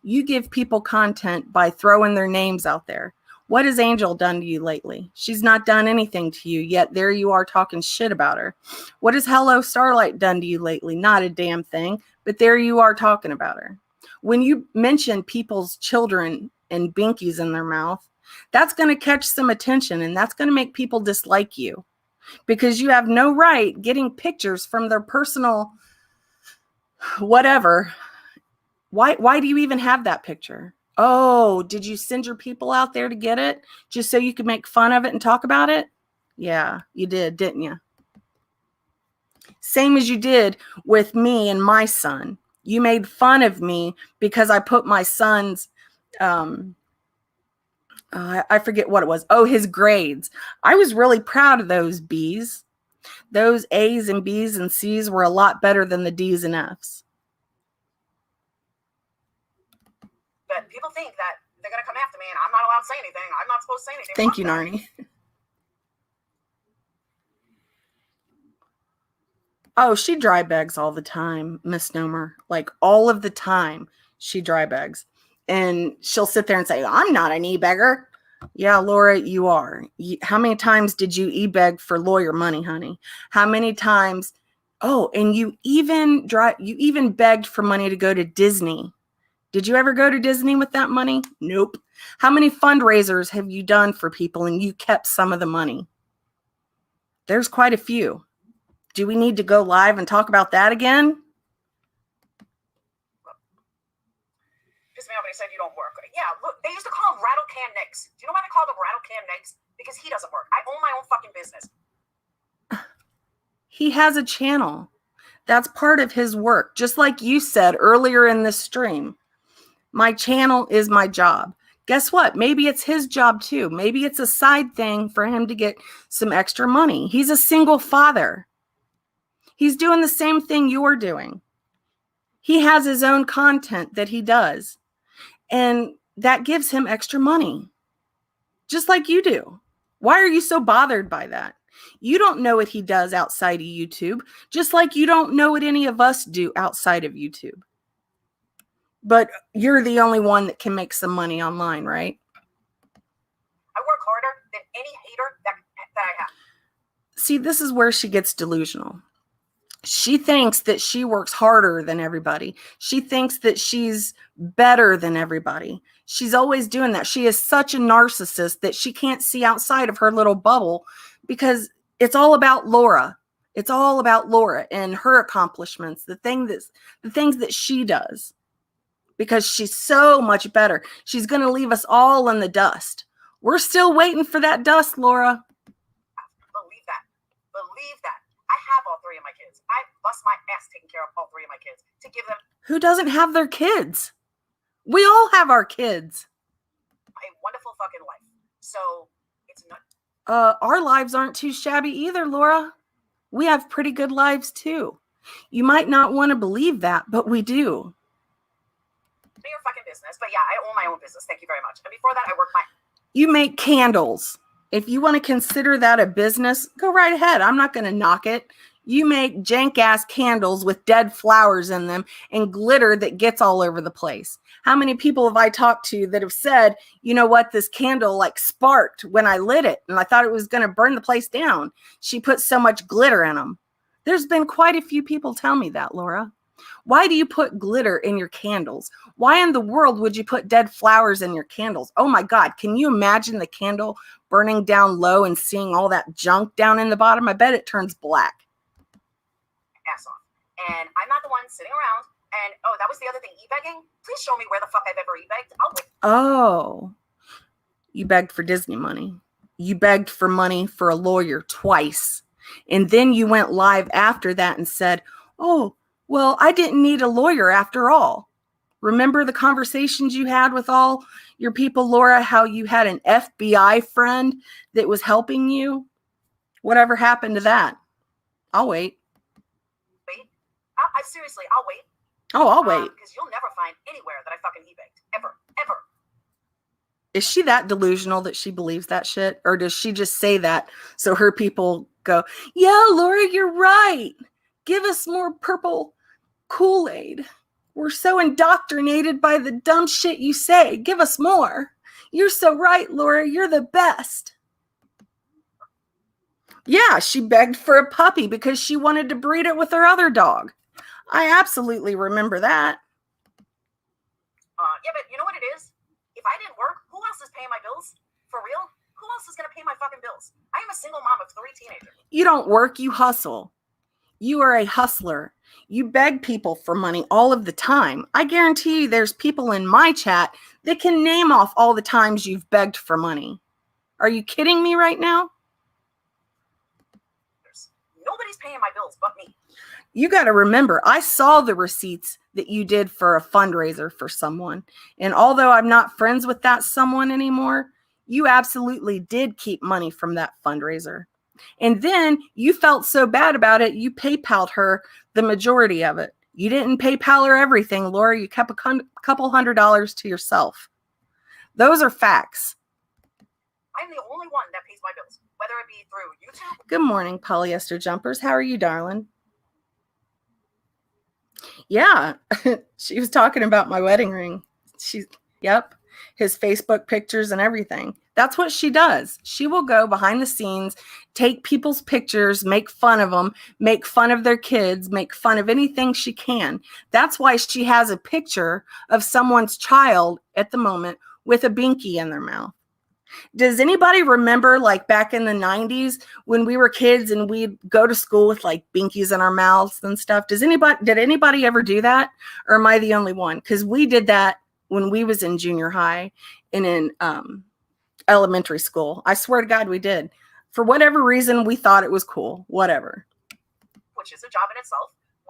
You give people content by throwing their names out there. What has Angel done to you lately? She's not done anything to you, yet there you are talking shit about her. What has Hello Starlight done to you lately? Not a damn thing, but there you are talking about her. When you mention people's children and binkies in their mouth, that's going to catch some attention, and that's going to make people dislike you. Because you have no right getting pictures from their personal whatever. Why do you even have that picture? Oh, did you send your people out there to get it just so you could make fun of it and talk about it? Yeah, you did, didn't you? Same as you did with me and my son. You made fun of me because I put my son's I forget what it was. Oh, his grades. I was really proud of those B's. Those A's and B's and C's were a lot better than the D's and F's. But people think that they're going to come after me and I'm not allowed to say anything. I'm not supposed to say anything. Thank you, Narnie. Oh, she dry bags all the time, misnomer. Like all of the time she dry bags. And she'll sit there and say, I'm not an e-beggar. Yeah, Laura, you are. How many times did you e-beg for lawyer money, honey? How many times? Oh, and you even begged for money to go to Disney. Did you ever go to Disney with that money? Nope. How many fundraisers have you done for people and you kept some of the money? There's quite a few. Do we need to go live and talk about that again? Pissed me off when he said you don't work. Yeah, look, they used to call him Rattle Can Nicks. Do you know why they called him Rattle Can Nicks? Because he doesn't work. I own my own fucking business. He has a channel. That's part of his work. Just like you said earlier in this stream, my channel is my job. Guess what? Maybe it's his job too. Maybe it's a side thing for him to get some extra money. He's a single father. He's doing the same thing you're doing. He has his own content that he does. And that gives him extra money. Just like you do. Why are you so bothered by that? You don't know what he does outside of YouTube. Just like you don't know what any of us do outside of YouTube. But you're the only one that can make some money online, right? I work harder than any hater that I have. See, this is where she gets delusional. She thinks that she works harder than everybody. She thinks that she's better than everybody. She's always doing that. She is such a narcissist that she can't see outside of her little bubble because it's all about Laura. It's all about Laura and her accomplishments, the things that she does, because she's so much better. She's going to leave us all in the dust. We're still waiting for that dust, Laura. Believe that. Believe that. I have all three of my kids. I bust my ass taking care of all three of my kids to give them. Who doesn't have their kids? We all have our kids. A wonderful fucking life. So it's not. Our lives aren't too shabby either, Laura. We have pretty good lives too. You might not want to believe that, but we do. Your fucking business. But yeah, I own my own business. Thank you very much. And before that, I worked my. You make candles. If you want to consider that a business, go right ahead. I'm not going to knock it. You make jank-ass candles with dead flowers in them and glitter that gets all over the place. How many people have I talked to that have said, you know what, this candle like sparked when I lit it and I thought it was going to burn the place down. She put so much glitter in them. There's been quite a few people tell me that, Laura. Why do you put glitter in your candles? Why in the world would you put dead flowers in your candles? Oh my God, can you imagine the candle burning down low and seeing all that junk down in the bottom? I bet it turns black. Ass off. And I'm not the one sitting around. And oh, that was the other thing, e-begging. Please show me where the fuck I've ever e-begged. I'll wait. Oh, you begged for Disney money. You begged for money for a lawyer twice. And then you went live after that and said, oh, well, I didn't need a lawyer after all. Remember the conversations you had with all your people, Laura, how you had an FBI friend that was helping you? Whatever happened to that? I'll wait. Wait? I seriously, I'll wait. Oh, I'll wait. Because you'll never find anywhere that I fucking e-begged. Ever. Ever. Is she that delusional that she believes that shit? Or does she just say that so her people go, yeah, Laura, you're right. Give us more purple Kool-Aid. We're so indoctrinated by the dumb shit you say. Give us more. You're so right, Laura. You're the best. Yeah, she begged for a puppy because she wanted to breed it with her other dog. I absolutely remember that. Yeah, but you know what it is? If I didn't work, who else is paying my bills? For real? Who else is going to pay my fucking bills? I am a single mom of 3 teenagers. You don't work, you hustle. You are a hustler. You beg people for money all of the time. I guarantee you there's people in my chat that can name off all the times you've begged for money. Are you kidding me right now? Nobody's paying my bills but me. You got to remember, I saw the receipts that you did for a fundraiser for someone. And although I'm not friends with that someone anymore, you absolutely did keep money from that fundraiser. And then you felt so bad about it, you PayPal'd her the majority of it. You didn't PayPal her everything, Laura. You kept a couple $100 to yourself. Those are facts. I'm the only one that pays my bills, whether it be through YouTube. Good morning, polyester jumpers. How are you, darling? Yeah, she was talking about my wedding ring. Yep, his Facebook pictures and everything. That's what she does. She will go behind the scenes, take people's pictures, make fun of them, make fun of their kids, make fun of anything she can. That's why she has a picture of someone's child at the moment with a binky in their mouth. Does anybody remember like back in the 90s when we were kids and we'd go to school with like binkies in our mouths and stuff? Did anybody ever do that? Or am I the only one? Because we did that when we was in junior high and in elementary school. I swear to God, we did. For whatever reason, we thought it was cool. Whatever. Which is a job in itself.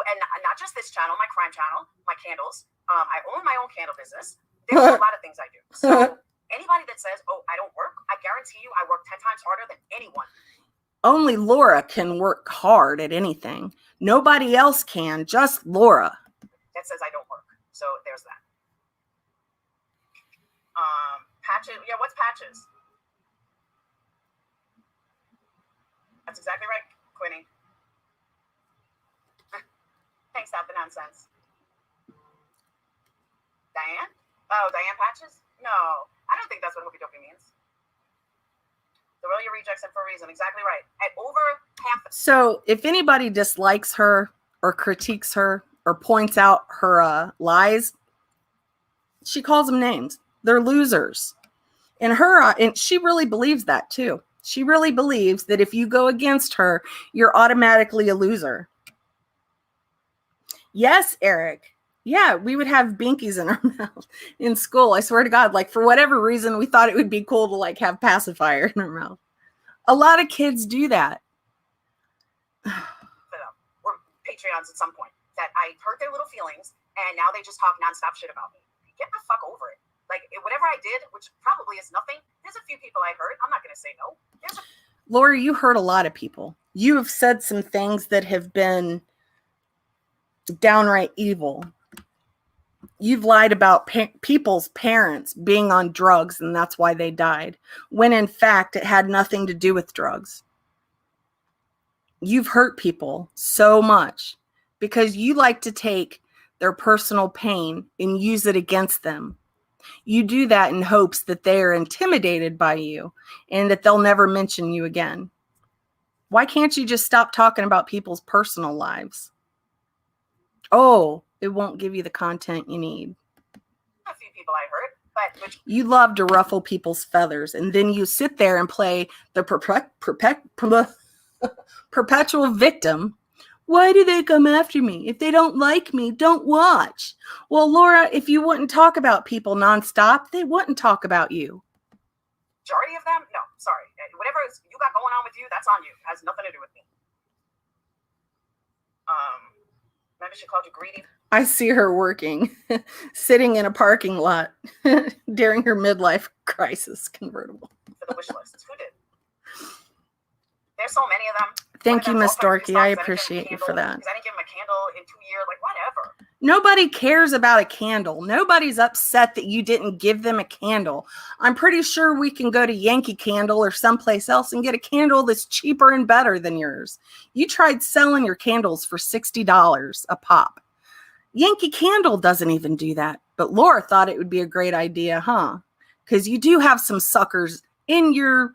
And not just this channel, my crime channel, my candles. I own my own candle business. There's a lot of things I do. So anybody that says, oh, I don't work, I guarantee you I work 10 times harder than anyone. Only Laura can work hard at anything. Nobody else can, just Laura. That says I don't work. So there's that. Patches. Yeah, what's patches? That's exactly right, Quinny. Thanks, stop the nonsense. Diane? Oh, Diane Patches? No, I don't think that's what hokey dokey means. The roll your rejects in for a reason. Exactly right. At over half. So if anybody dislikes her, or critiques her or points out her lies, she calls them names. They're losers. And she really believes that too. She really believes that if you go against her, you're automatically a loser. Yes, Eric. Yeah, we would have binkies in our mouth in school. I swear to God, like for whatever reason, we thought it would be cool to like have pacifier in our mouth. A lot of kids do that. We're Patreons at some point that I hurt their little feelings and now they just talk nonstop shit about me. Get the fuck over it. Like whatever I did, which probably is nothing, there's a few people I hurt. I'm not going to say no. Laura, you hurt a lot of people. You have said some things that have been downright evil. You've lied about people's parents being on drugs and that's why they died, when in fact it had nothing to do with drugs. You've hurt people so much because you like to take their personal pain and use it against them. You do that in hopes that they are intimidated by you and that they'll never mention you again. Why can't you just stop talking about people's personal lives? Oh, it won't give you the content you need. A few people I hurt, but you love to ruffle people's feathers, and then you sit there and play the perpetual victim. Why do they come after me? If they don't like me, don't watch. Well, Laura, if you wouldn't talk about people nonstop, they wouldn't talk about you. Majority of them? No, sorry. Whatever you got going on with you, that's on you. It has nothing to do with me. Maybe she called you greedy. I see her working, sitting in a parking lot during her midlife crisis convertible. For the wish list. Who did? There's so many of them. Thank you, Miss Dorky. I appreciate you for that. I didn't give him a candle in 2 years. Like, whatever. Nobody cares about a candle. Nobody's upset that you didn't give them a candle. I'm pretty sure we can go to Yankee Candle or someplace else and get a candle that's cheaper and better than yours. You tried selling your candles for $60 a pop. Yankee Candle doesn't even do that. But Laura thought it would be a great idea, huh? Because you do have some suckers in your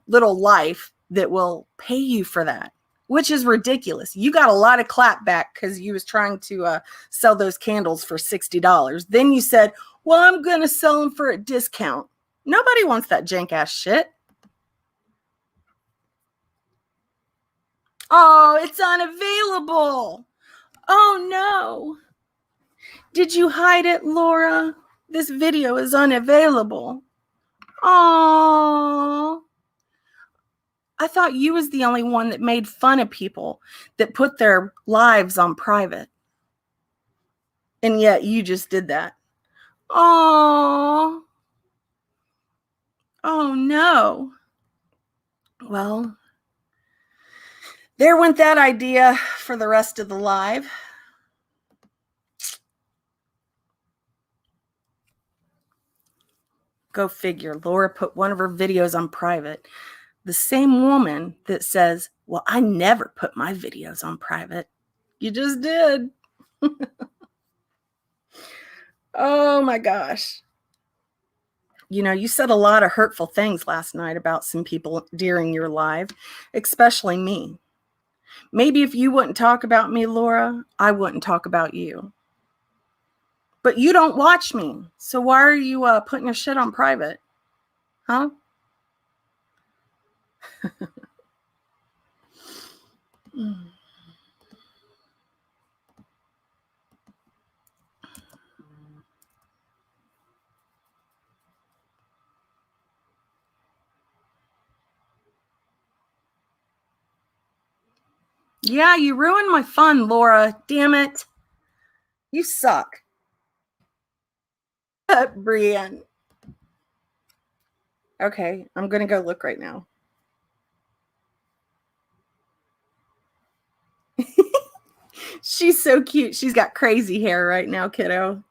little life that will pay you for that, which is ridiculous. You got a lot of clap back because you was trying to sell those candles for $60. Then you said, well, I'm going to sell them for a discount. Nobody wants that jank ass shit. Oh, it's unavailable. Oh, no. Did you hide it, Laura? This video is unavailable. Oh. I thought you was the only one that made fun of people that put their lives on private. And yet you just did that. Oh. Oh, no. Well, there went that idea for the rest of the live. Go figure. Laura put one of her videos on private. The same woman that says, well, I never put my videos on private. You just did. Oh my gosh. You know, you said a lot of hurtful things last night about some people during your live, especially me. Maybe if you wouldn't talk about me, Laura, I wouldn't talk about you. But you don't watch me. So why are you putting your shit on private? Huh? Yeah, you ruined my fun, Laura. Damn it. You suck. Brienne. Okay, I'm going to go look right now. She's so cute. She's got crazy hair right now, kiddo.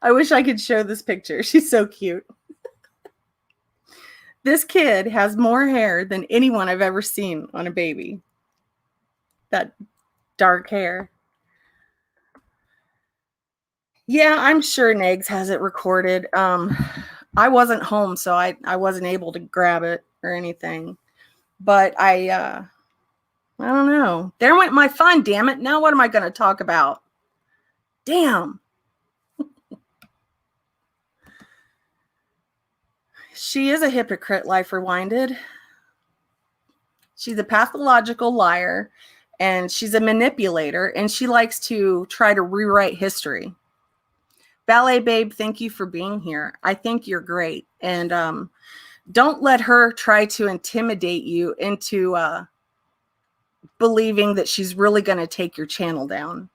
I wish I could show this picture. She's so cute. This kid has more hair than anyone I've ever seen on a baby. That dark hair. Yeah, I'm sure Negs has it recorded. I wasn't home, so I wasn't able to grab it or anything. But let I don't know. There went my fun, damn it. Now what am I going to talk about? Damn. She is a hypocrite, Life Rewinded. She's a pathological liar, and she's a manipulator, and she likes to try to rewrite history. Ballet Babe, thank you for being here. I think you're great. And don't let her try to intimidate you into believing that she's really going to take your channel down.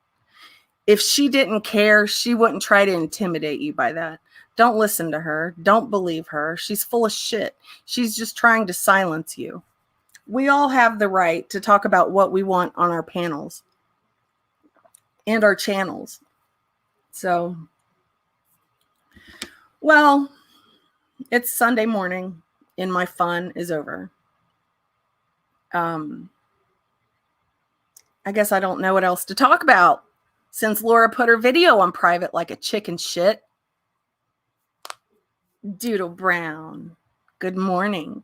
If she didn't care, she wouldn't try to intimidate you by that. Don't listen to her. Don't believe her. She's full of shit. She's just trying to silence you. We all have the right to talk about what we want on our panels and our channels. So, well, it's Sunday morning and my fun is over. I guess I don't know what else to talk about since Laura put her video on private like a chicken shit. Doodle Brown, good morning.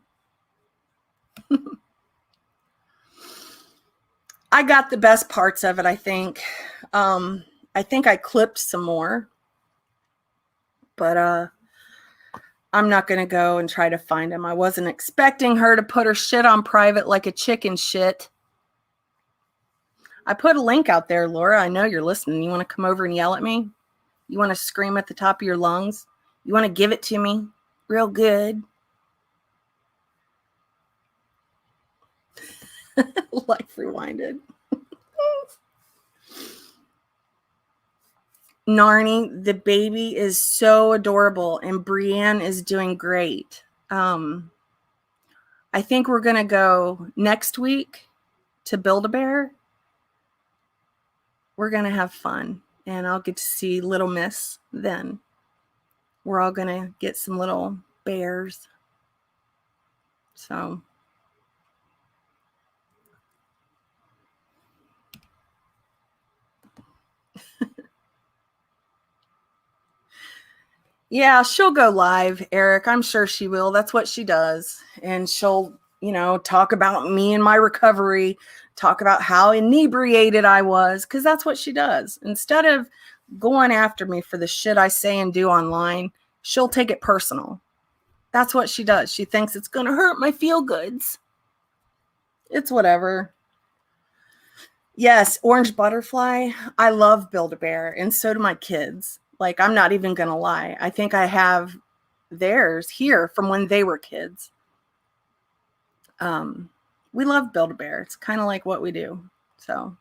I got the best parts of it, I think. I think I clipped some more, but I'm not going to go and try to find them. I wasn't expecting her to put her shit on private like a chicken shit. I put a link out there, Laura. I know you're listening. You want to come over and yell at me? You want to scream at the top of your lungs? You want to give it to me real good? Life Rewinded. Narnie, the baby is so adorable, and Brienne is doing great. I think we're going to go next week to Build-A-Bear. We're going to have fun, and I'll get to see Little Miss then. We're all going to get some little bears. So, yeah, she'll go live, Eric. I'm sure she will. That's what she does. And she'll, talk about me and my recovery, talk about how inebriated I was, because that's what she does. Instead of going after me for the shit I say and do online, she'll take it personal. That's what she does. She thinks it's going to hurt my feel-goods. It's whatever. Yes, Orange Butterfly. I love Build-A-Bear, and so do my kids. Like, I'm not even going to lie. I think I have theirs here from when they were kids. We love Build-A-Bear. It's kind of like what we do. So,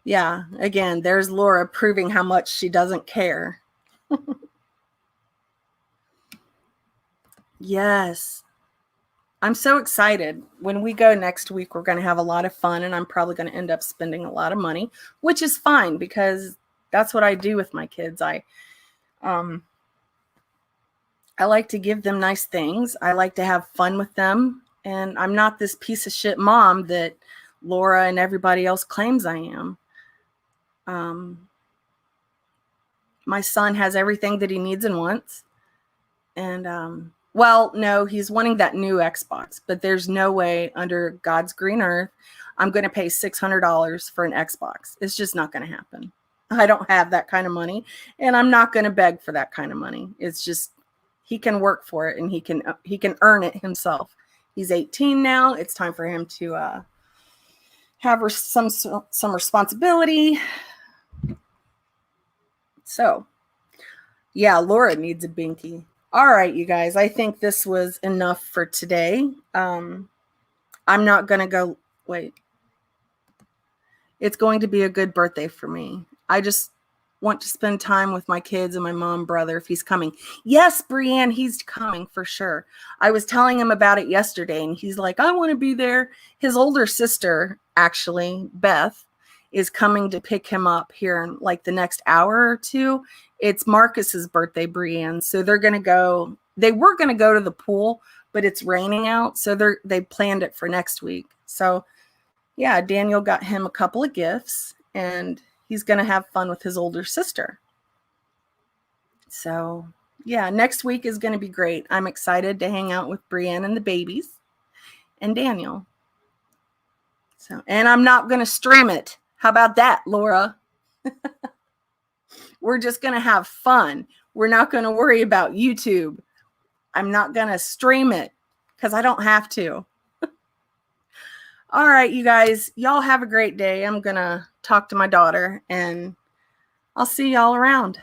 yeah, again, there's Laura proving how much she doesn't care. Yes. I'm so excited. When we go next week, we're going to have a lot of fun, and I'm probably going to end up spending a lot of money, which is fine because that's what I do with my kids. I like to give them nice things. I like to have fun with them. And I'm not this piece of shit mom that Laura and everybody else claims I am. My son has everything that he needs and wants. And, well, no, he's wanting that new Xbox, but there's no way under God's green earth I'm going to pay $600 for an Xbox. It's just not going to happen. I don't have that kind of money, and I'm not going to beg for that kind of money. It's just, he can work for it, and he can earn it himself. He's 18 now. It's time for him to have some responsibility. So, yeah, Laura needs a binky. All right, you guys, I think this was enough for today. I'm not going to go, wait. It's going to be a good birthday for me. I just want to spend time with my kids and my mom, brother, if he's coming. Yes, Brienne, he's coming for sure. I was telling him about it yesterday, and he's like, I want to be there. His older sister, actually, Beth, is coming to pick him up here in like the next hour or two. It's Marcus's birthday, Brienne. So they're going to go. They were going to go to the pool, but it's raining out. So they planned it for next week. So yeah, Daniel got him a couple of gifts, and he's going to have fun with his older sister. So yeah, next week is going to be great. I'm excited to hang out with Brienne and the babies and Daniel. So, and I'm not going to stream it. How about that, Laura? We're just going to have fun. We're not going to worry about YouTube. I'm not going to stream it because I don't have to. All right, you guys, y'all have a great day. I'm going to talk to my daughter and I'll see y'all around.